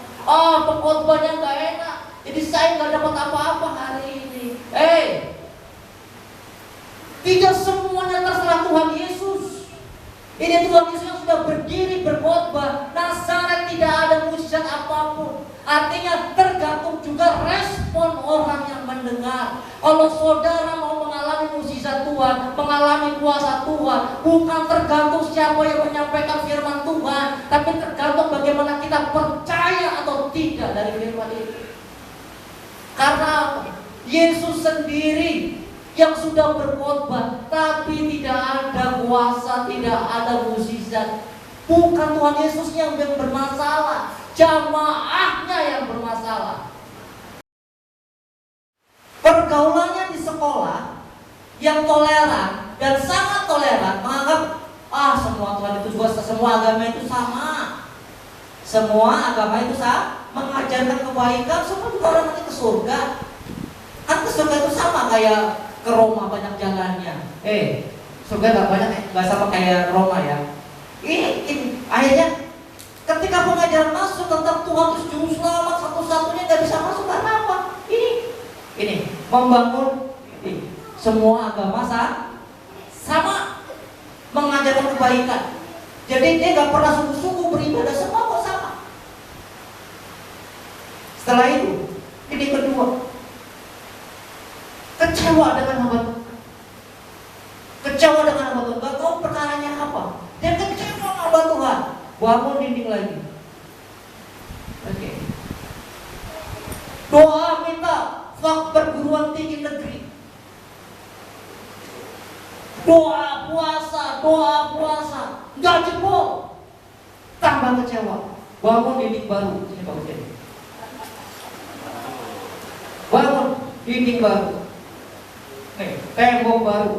Pengkhotbahnya gak enak, jadi saya gak dapat apa-apa hari ini. Tidak semuanya terserah Tuhan Yesus. Ini Tuhan Yesus yang sudah berdiri berkhotbah. Nazaret tidak ada mukjizat apapun. Artinya tergantung juga respon orang yang mendengar. Kalau saudara mau mengalami mukjizat Tuhan, mengalami kuasa Tuhan, bukan tergantung siapa yang menyampaikan firman Tuhan, tapi tergantung bagaimana kita percaya atau tidak dari firman itu. Karena Yesus sendiri yang sudah berkhotbah, tapi tidak ada kuasa, tidak ada mukjizat. Bukan Tuhan Yesus yang bermasalah, jamaahnya yang bermasalah. Pergaulannya di sekolah yang toleran dan sangat toleran, menganggap semua Tuhan itu juga, semua agama itu sama. Semua agama itu sama, mengajarkan kebaikan, semua juga orang nanti ke surga. Kan ke surga itu sama kayak ke Roma banyak jalannya. Surga gak sama kayak Roma ya. Ini akhirnya ketika pengajaran masuk tentang Tuhan itu juru selamat satu-satunya gak bisa masuk karena apa? Ini membangun semua agama sama, mengajarkan kebaikan. Jadi dia gak pernah sungguh-sungguh beribadah, semua kok sama. Setelah itu, ini kedua, kecewa dengan hamba Tuhan. Kecewa dengan hamba Tuhan, gak tahu perkaranya apa. Dia kecewa dengan hamba Tuhan. Bangun dinding lagi. Oke. Doa minta perguruan tinggi negeri. Doa puasa, gak jebol. Tambah kecewa. Bangun dinding baru. Ini bagus ini. Bangun dinding baru. Tembok baru.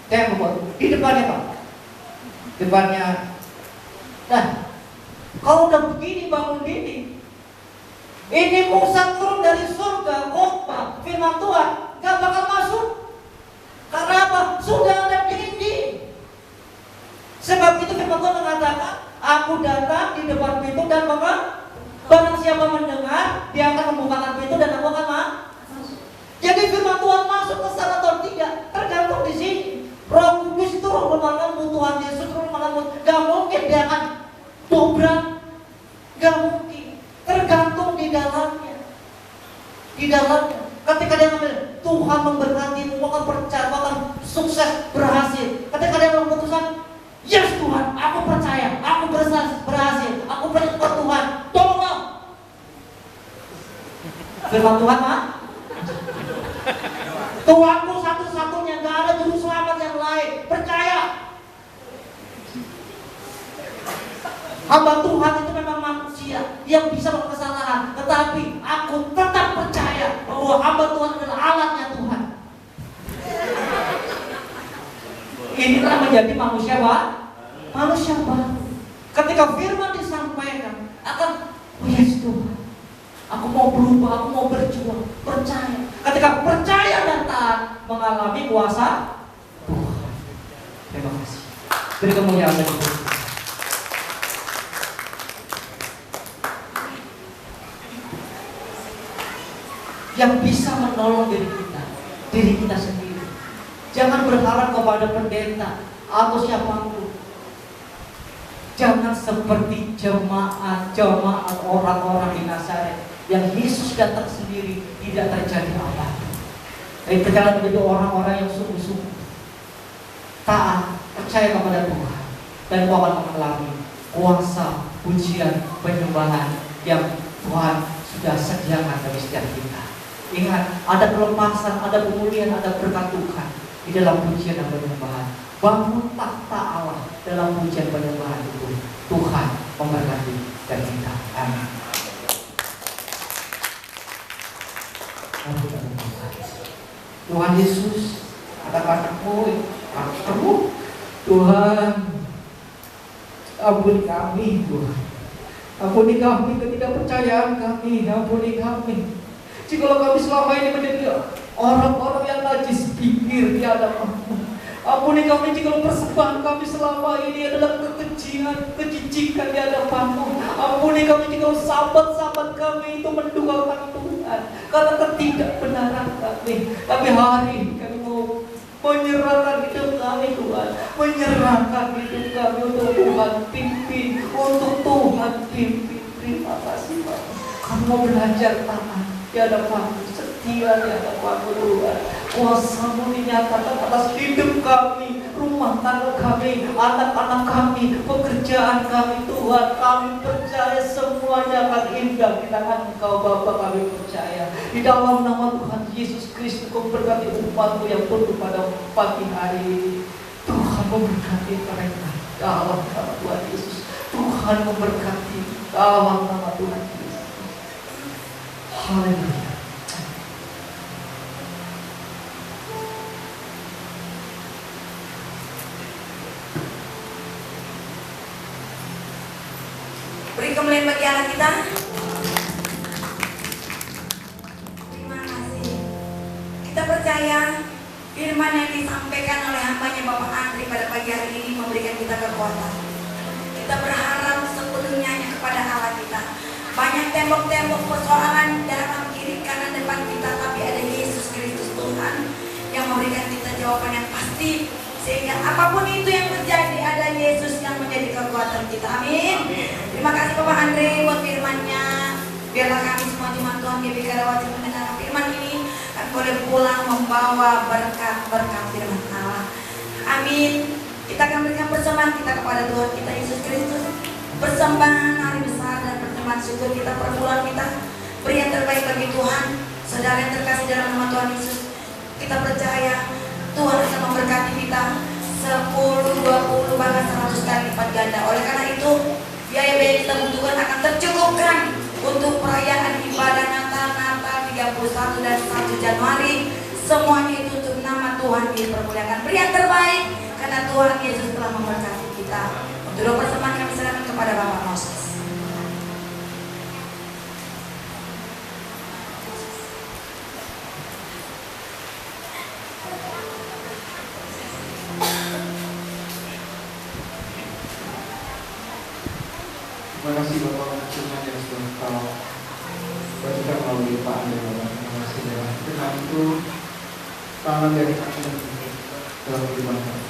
Tembok baru. Di depannya Pak. Depannya. Nah, kalau udah begini bangun dinding, ini Musa turun dari surga, khotbah firman Tuhan, gak bakal masuk. Karena apa? Sudah ada dinding. Sebab itu firman Tuhan mengatakan, aku datang di depan pintu dan barang siapa mendengar, dia akan membukakan pintu dan aku akan masuk. Jadi firman Tuhan masuk ke sana atau tidak tergantung di sini. Roh Kudus itu roh lembut, Tuhan Yesus roh lembut. Gak mungkin dia akan dobrak, gak mungkin. Tergantung di dalamnya. Di dalamnya. Ketika dia ngambil, Tuhan memberkatimu, akan percaya, akan sukses, berhasil. Ketika dia memutuskan, yes Tuhan, aku percaya, aku berhasil, aku percaya kepada Tuhan, tolong. Firman Tuhan mah Tuhanku satu-satunya, gak ada juru selamat yang lain. Percaya. Hamba Tuhan itu memang manusia yang bisa melakukan kesalahan, tetapi aku tetap percaya bahwa hamba Tuhan adalah alatnya Tuhan. Inilah menjadi manusia baru. Ketika firman disampaikan, akan yes Tuhan, aku mau berubah, aku mau berjuang, percaya. Ketika percaya dan taat, mengalami kuasa Tuhan. Terima kasih. Beri kemuliaan bagi Tuhan. Yang bisa menolong diri kita sendiri. Jangan berharap kepada pendeta atau siapapun. Jangan seperti jemaat orang-orang di Nazaret yang Yesus datang sendiri, tidak terjadi apa-apa. Tapi berjalan menjadi orang-orang yang sungguh-sungguh taat, percaya kepada Tuhan, dan kau akan mengalami kuasa, pujian, penyembahan yang Tuhan sudah sediakan bagi setiap kita. Ingat, ada pelepasan, ada pemulihan, ada berkat Tuhan di dalam pujian dan penyembahan. Bangun takhta Allah dalam pujian penyembahan itu. Tuhan memberkati dan kita. Amin. Tuhan Yesus, kata-katamu, Tuhan, ampuni kami, Tuhan. Ampuni kami ketidakpercayaan kami, ampuni kami. Jikalau kami selama ini menjadi orang-orang yang najis pikir di hadapan-Mu, ampuni kami jikalau persembahan kami selama ini adalah kekejian, kejijikan di hadapan-Mu. Ampuni kami jikalau sahabat-sahabat kami itu menduakan Tuhan karena ketidakbenaran kami. Tapi hari ini kami mau menyerahkan hidup kami, Tuhan. Menyerahkan hidup kami untuk Tuhan pimpin, untuk Tuhan pimpin. Terima kasih, Pak. Kami mau belajar taat di hadapan-Mu, setia di hadapan-Mu, Tuhan. Kuasa-Mu dinyatakan atas hidup kami, rumah tangga kami, anak-anak kami, pekerjaan kami, Tuhan. Kami percaya semuanya akan indah di tangan Engkau, Bapa. Kami percaya di dalam nama Tuhan Yesus Kristus. Kau berkati umat-Mu yang penuh pada pagi hari ini. Tuhan memberkati mereka dalam nama Tuhan Yesus. Tuhan memberkati dalam nama Tuhan Yesus. Haleluya. Beri kemuliaan bagi Allah kita. Terima kasih. Kita percaya firman yang disampaikan oleh hambanya Bapak Andri pada pagi hari ini memberikan kita kekuatan. Kita berharap sepenuhnya kepada Allah kita. Banyak tembok-tembok persoalan dalam kiri kanan depan kita, tapi ada Yesus Kristus Tuhan yang memberikan kita jawaban yang pasti. Sehingga apapun itu yang terjadi, ada Yesus yang menjadi kekuatan kita. Amin. Terima kasih Bapak Andre buat firman-Nya. Biarlah kami semua jemaat Tuhan GBK Rawati mendengar firman ini, kami boleh pulang membawa berkat-berkat firman Allah. Amin. Kita akan berikan persembahan kita kepada Tuhan kita Yesus Kristus. Persembahan hari besar dan persembahan syukur kita, perbulan kita, beri yang terbaik bagi Tuhan. Saudara yang terkasih dalam nama Tuhan Yesus, kita percaya Tuhan akan memberkati kita 10, 20, bahkan 100 kali lipat ganda. Oleh karena itu, biaya-biaya kita butuhkan akan tercukupkan untuk perayaan ibadah Natal 31 dan 1 Januari. Semuanya itu untuk nama Tuhan dipermuliakan. Beri yang terbaik karena Tuhan Yesus telah memberkati kita. Untuk doa persembahan kami serahkan kepada Bapak Moses. Terima kasih Bapak untuk firman yang sudah Kau bagikan melalui Pak Anda, Bapak. Terima kasih Bapak. Firman itu tangan dari kami dalam kehidupan kami.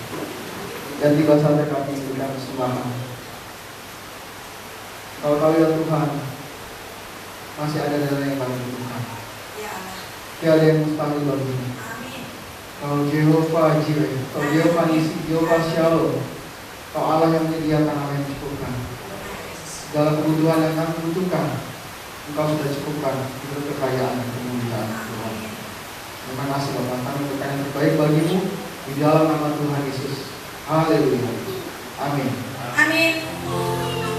Dan tiba saatnya kami berikan persembahan. Kalau Kau ya Tuhan masih ada dana yang kami butuhkan. Ya Allah. Tiada yang mustahil bagimu. Amin. Kau Jehovah Jireh, Kau Jehovah Nisi, Jehovah Shalom. Kau Allah yang menyediakan, Allah yang cukupkan. Dalam kebutuhan yang kami butuhkan, Engkau sudah cukupkan untuk kekayaan dan kemuliaan Tuhan. Terima kasih Bapak, kami berikan yang terbaik bagimu di dalam nama Tuhan Yesus. Haleluya. Amin. Amin.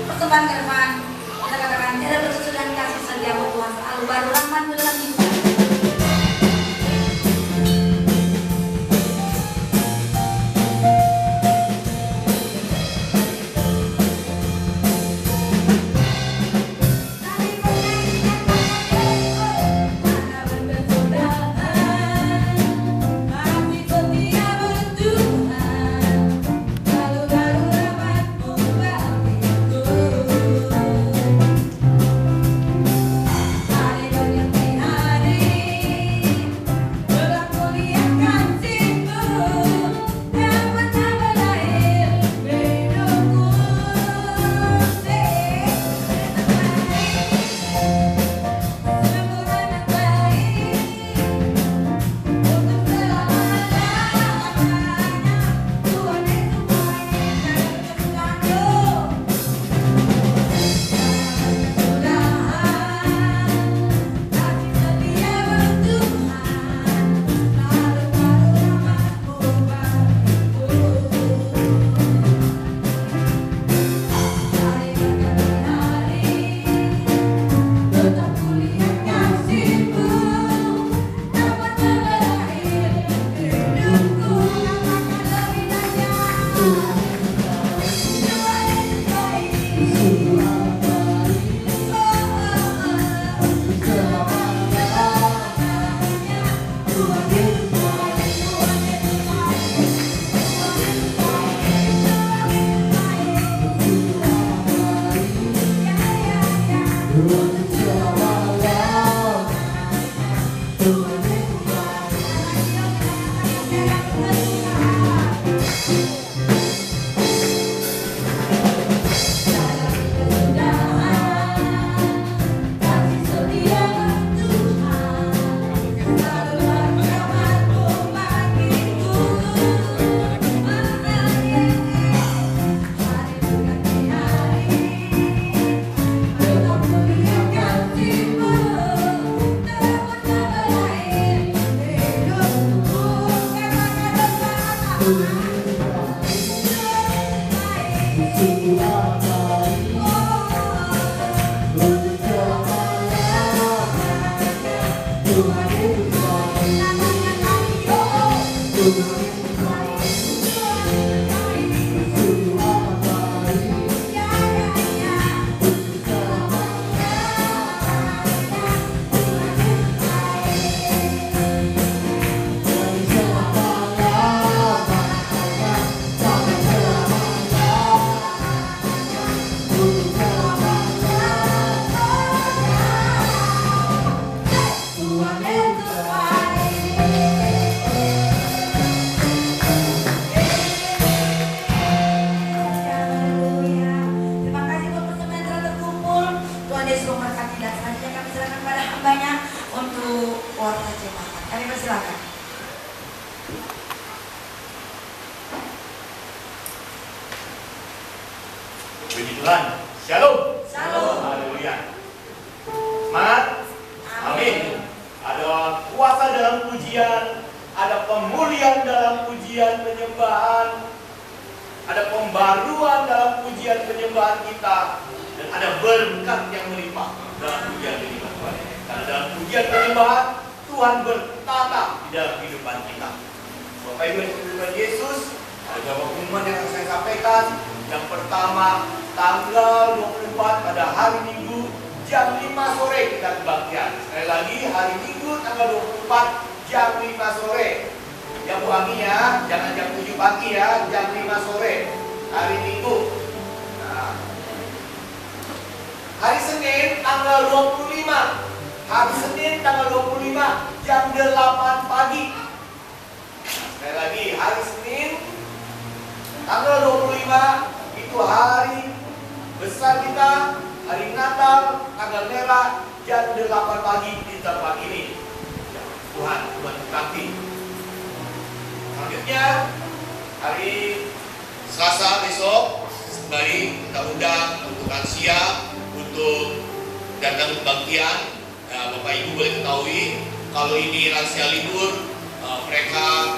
Persembahan ke depan. Kita katakan, tiada berkesudahan kasih setiamu Tuhan selalu baru rahmat-Mu dalam hidup. Baru Puji Tuhan. Shalom. Shalom. Haleluya. Semangat. Amin. Ada kuasa dalam pujian, ada pemulihan dalam pujian penyembahan, ada pembaruan dalam pujian penyembahan kita, dan ada berkat yang melimpah dalam pujian penyembahan. Karena dalam pujian penyembahan Tuhan bertata di dalam kehidupan kita. Bapak Ibu yang Tuhan Yesus, ada beberapa pengumuman yang akan saya sampaikan. Yang pertama, tanggal 24 pada hari Minggu jam 5 sore kita kebaktian. Sekali lagi, hari Minggu tanggal 24 jam 5 sore. Ya Bu Ami ya, jangan jam 7 pagi ya, jam 5 sore. Hari Minggu. Nah, hari Senin tanggal 25. Hari Senin tanggal 25 jam 8 pagi. Nah, sekali lagi, hari Senin tanggal 25 itu hari besar kita, hari Natal, tanggal merah, jam 8 pagi di tempat ini. Ya, Tuhan berkati. Selanjutnya, hari Selasa besok, kembali kita undang untuk lansia untuk datang kebaktian. Bapak Ibu boleh ketahui, kalau ini lansia libur, mereka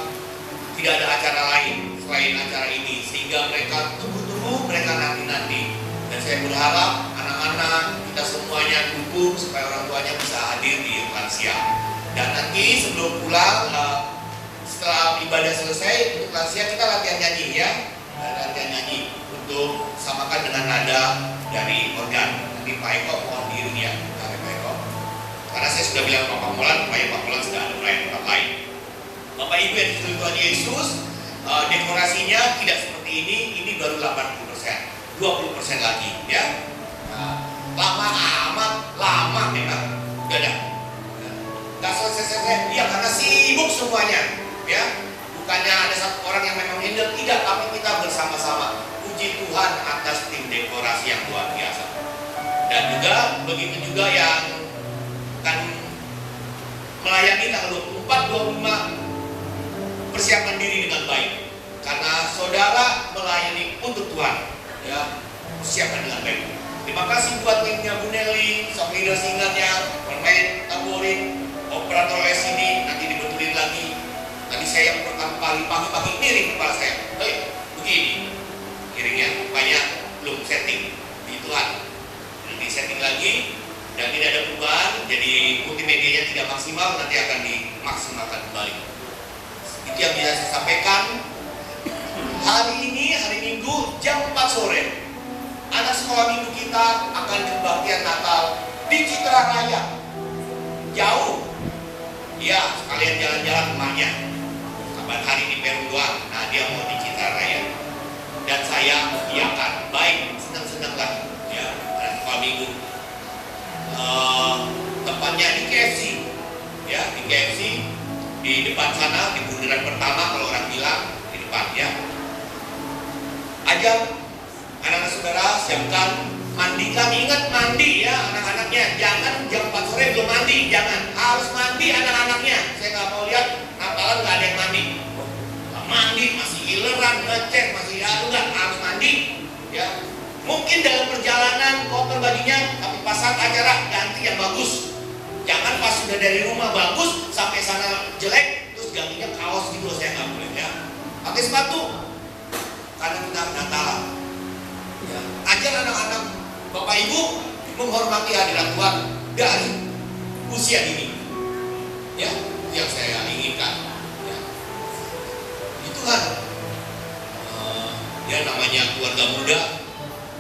tidak ada acara lain selain acara ini, sehingga mereka tunggu-tunggu, mereka nanti-nanti. Dan saya berharap anak-anak kita semuanya dukung supaya orang tuanya bisa hadir di lansia. Dan nanti sebelum pulang, setelah ibadah selesai, untuk lansia kita latihan nyanyi ya, latihan nyanyi untuk samakan dengan nada dari organ. Nanti Pak Eko mohon diiring ya, Pak Eko. Karena saya sudah bilang Pak Molan, Pak Molan sudah ada pelayan tempat lain. Bapak Ibu yang diturunkan Tuhan Yesus, dekorasinya tidak seperti ini baru 80%, 20% lagi ya. Nah, lama amat, lama memang, udah dah. Gak selesai-selesai, ya karena sibuk semuanya ya. Bukannya ada satu orang yang memang handle, tidak, tapi kita bersama-sama. Puji Tuhan atas tim dekorasi yang luar biasa. Dan juga begitu juga yang akan melayani tanggal 24, 25, persiapkan diri dengan baik. Karena saudara melayani untuk Tuhan ya, persiapkan dengan baik. Terima kasih buat timnya Bu Nelly, sang leader singernya, pemain tamborin, operator LCD, nanti dibetulin lagi. Tadi saya yang pertama kali pagi-pagi miring kepala saya, begini miringnya, banyak belum setting di Tuhan. Nanti setting lagi dan tidak ada perubahan, jadi multimedianya tidak maksimal, nanti akan dimaksimalkan kembali. Itu yang bisa saya sampaikan. Hari ini, hari Minggu jam 4 sore, anak sekolah minggu kita akan kebaktian Natal di Citra Raya. Jauh, ya sekalian jalan-jalan rumahnya. Kapan hari di Peru doang, nah dia mau di Citra Raya. Dan saya mengiyakan, baik, senang-senanglah ya, anak sekolah minggu. Tempatnya di KFC, ya di KFC. Di depan sana, di bundaran pertama kalau orang bilang, di depan ya. Ajak anak-anak saudara siapkan mandi. Kami ingat mandi ya anak-anaknya. Jangan jam 4 sore belum mandi, jangan. Harus mandi anak-anaknya. Saya nggak mau lihat Natalan nggak ada yang mandi. Nggak mandi, masih ileran, ngecek, masih enggak, harus mandi ya. Mungkin dalam perjalanan kotor bajunya, tapi pas saat acara ganti yang bagus. Jangan pas sudah dari rumah bagus sampai sana jelek terus gantinya kaos gitu, saya nggak boleh ya. Pakai sepatu karena kita Natalan. Ya. Ajar anak-anak Bapak Ibu menghormati hadirat Tuhan dari usia dini. Ya, yang saya inginkan. Ya. Itu kan ya namanya keluarga muda,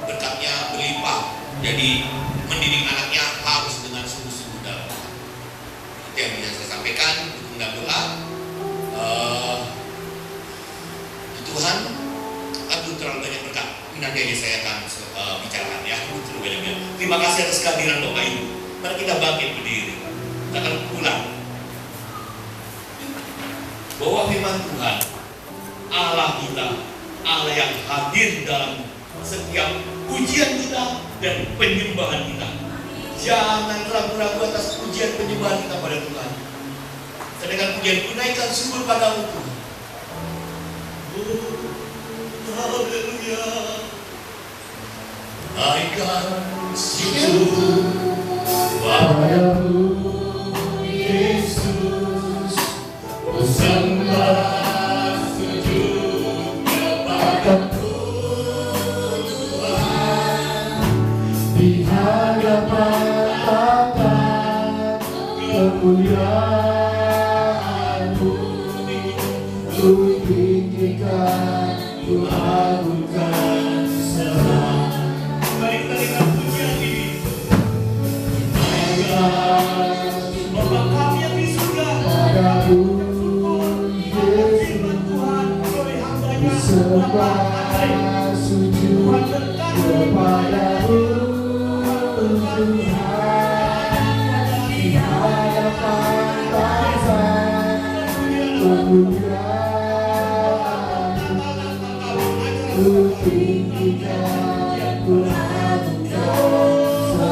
berkatnya berlimpah. Jadi mendidik anaknya harus dengan sungguh-sungguh dalam. Itu yang bisa saya sampaikan. Dukung dan doa. Tuhan, aduh terlalu banyak berkat. Nanti aja saya akan bicarakan ya. Terlalu banyak. Terima kasih atas kehadiran Bapak Ibu. Mari kita bangkit berdiri. Kita akan pulang. Bahwa firman Tuhan, Allah kita, Allah yang hadir dalam setiap ujian kita dan penyembahan kita. Jangan ragu-ragu atas ujian penyembahan kita pada Tuhan. Sedangkan pujian kunaikan syukur padamu Tuhan. Oh, haleluya. naikkan syukur padamu Yesus, ku sembah sujud kepadamu Tuhan, di hadapan tata kemuliaan-Mu, ku tinggikan, ku agungkan semua. Mari kita dengar pujian ini. Bapa kami yang di surga, padamu Yesus, sembah sujud kepadamu Tuhan, di hadapan tata kemuliaan-Mu, ku tinggikan, ku agungkan semua.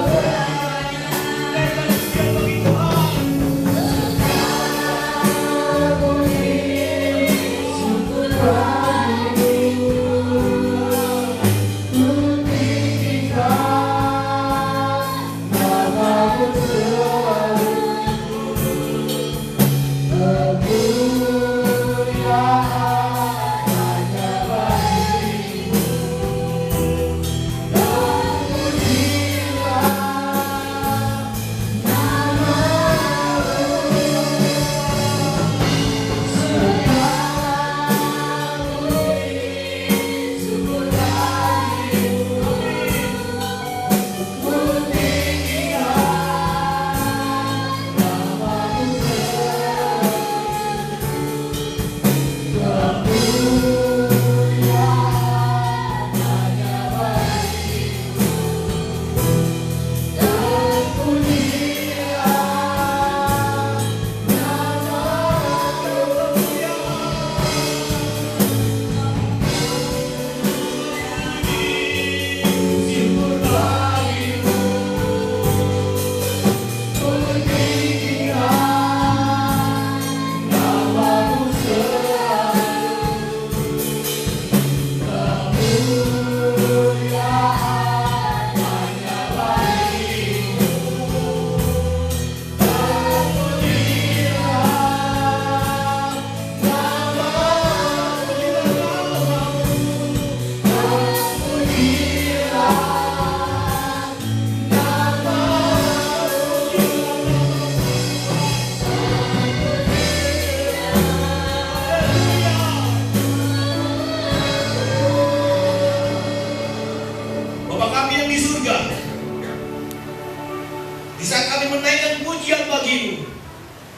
Di saat kami menaikkan pujian bagimu,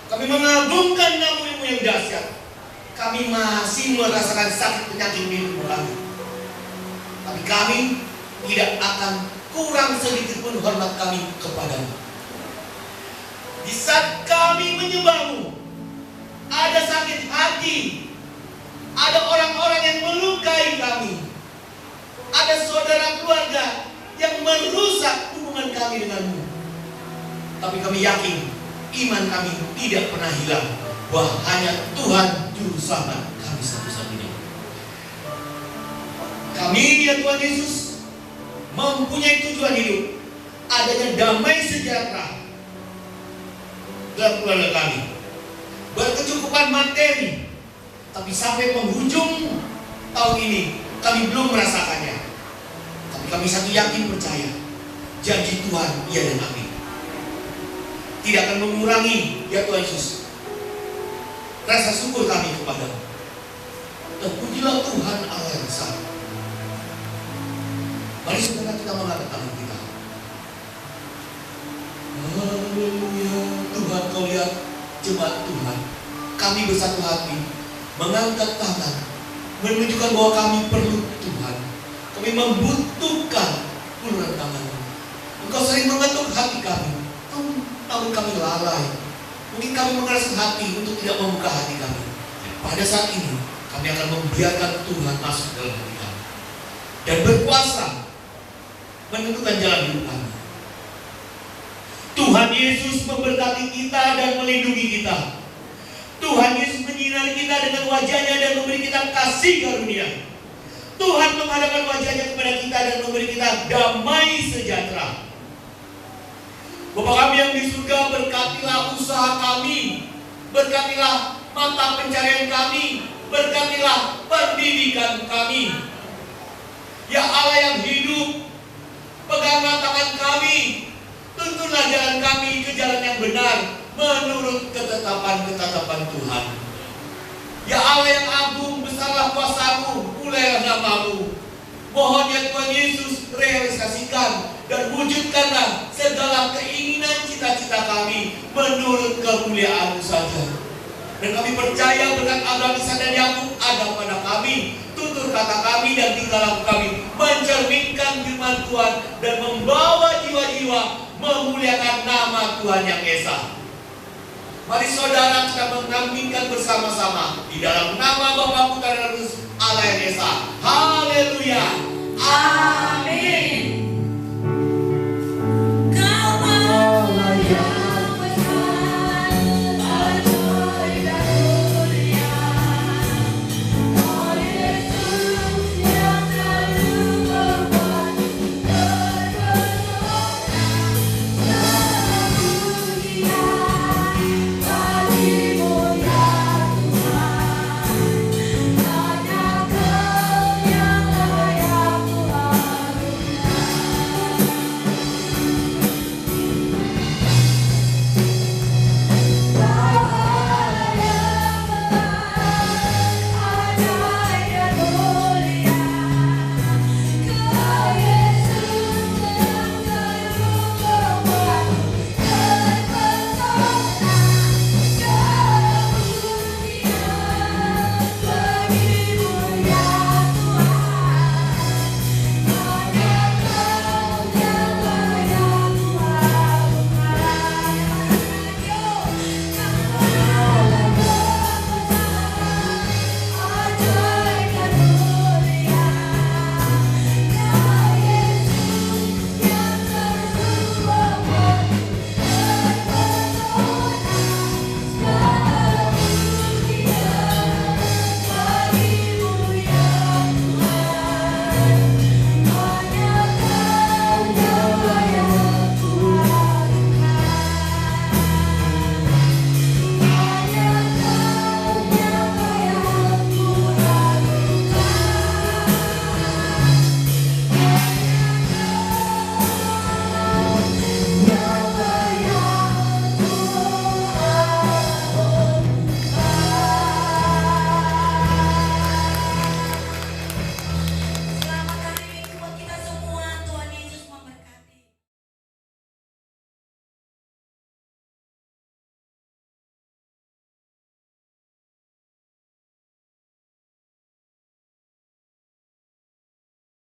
kami mengagungkan nama-Mu yang dahsyat, kami masih merasakan sakit penyakit di tubuh kami. Tapi kami tidak akan kurang sedikit pun hormat kami kepadamu. Di saat kami menyembah-Mu, ada sakit hati, ada orang-orang yang melukai kami, ada saudara keluarga yang merusak hubungan kami dengan-Mu. Tapi kami yakin iman kami tidak pernah hilang, bahwa hanya Tuhan Juru Selamat kami satu-satunya. Kami ya Tuhan Yesus mempunyai tujuan hidup, adanya damai sejahtera dalam keluarga kami, berkecukupan materi. Tapi sampai penghujung tahun ini kami belum merasakannya. Tapi kami satu yakin percaya, janji Tuhan iya dan amin, tidak akan mengurangi ya Tuhan Yesus rasa syukur kami kepadamu. Dan pujilah Tuhan Allah yang besar. Mari saudara kita mengangkat tangan kita. Haleluya. Tuhan, kau lihat jemaat Tuhan, kami bersatu hati mengangkat tangan, menunjukkan bahwa kami perlu Tuhan. Kami membutuhkan uluran tangan-Mu. Engkau sering mengetuk hati kami, namun kami lalai. Mungkin kami mengeras hati untuk tidak membuka hati kami. Pada saat ini kami akan membiarkan Tuhan masuk dalam hati kami dan berkuasa menentukan jalan hidup kami. Tuhan Yesus memberkati kita dan melindungi kita. Tuhan Yesus menyinari kita dengan wajah-Nya dan memberi kita kasih karunia. Tuhan menghadapkan wajah wajahnya kepada kita dan memberi kita damai sejahtera. Bapa kami yang di surga, berkatilah usaha kami, berkatilah mata pencarian kami, berkatilah pendidikan kami. Ya Allah yang hidup, peganglah tangan kami, tuntunlah jalan kami ke jalan yang benar menurut ketetapan-ketetapan Tuhan. Ya Allah yang agung, besarlah kuasa-Mu, mulailah nama-Mu. Mohon ya Tuhan Yesus, realisasikan dan wujudkanlah segala keinginan cita-cita kami menurut kemuliaan-Mu saja. Dan kami percaya berkat Abraham, Ishak dan Yakub ada pada kami. Tutur kata kami dan tingkah laku kami mencerminkan firman Tuhan dan membawa jiwa-jiwa memuliakan nama Tuhan yang esa. Mari saudara kita mengaminkan bersama-sama di dalam nama Bapa, Putra dan Roh Kudus Allah yang esa. Haleluya.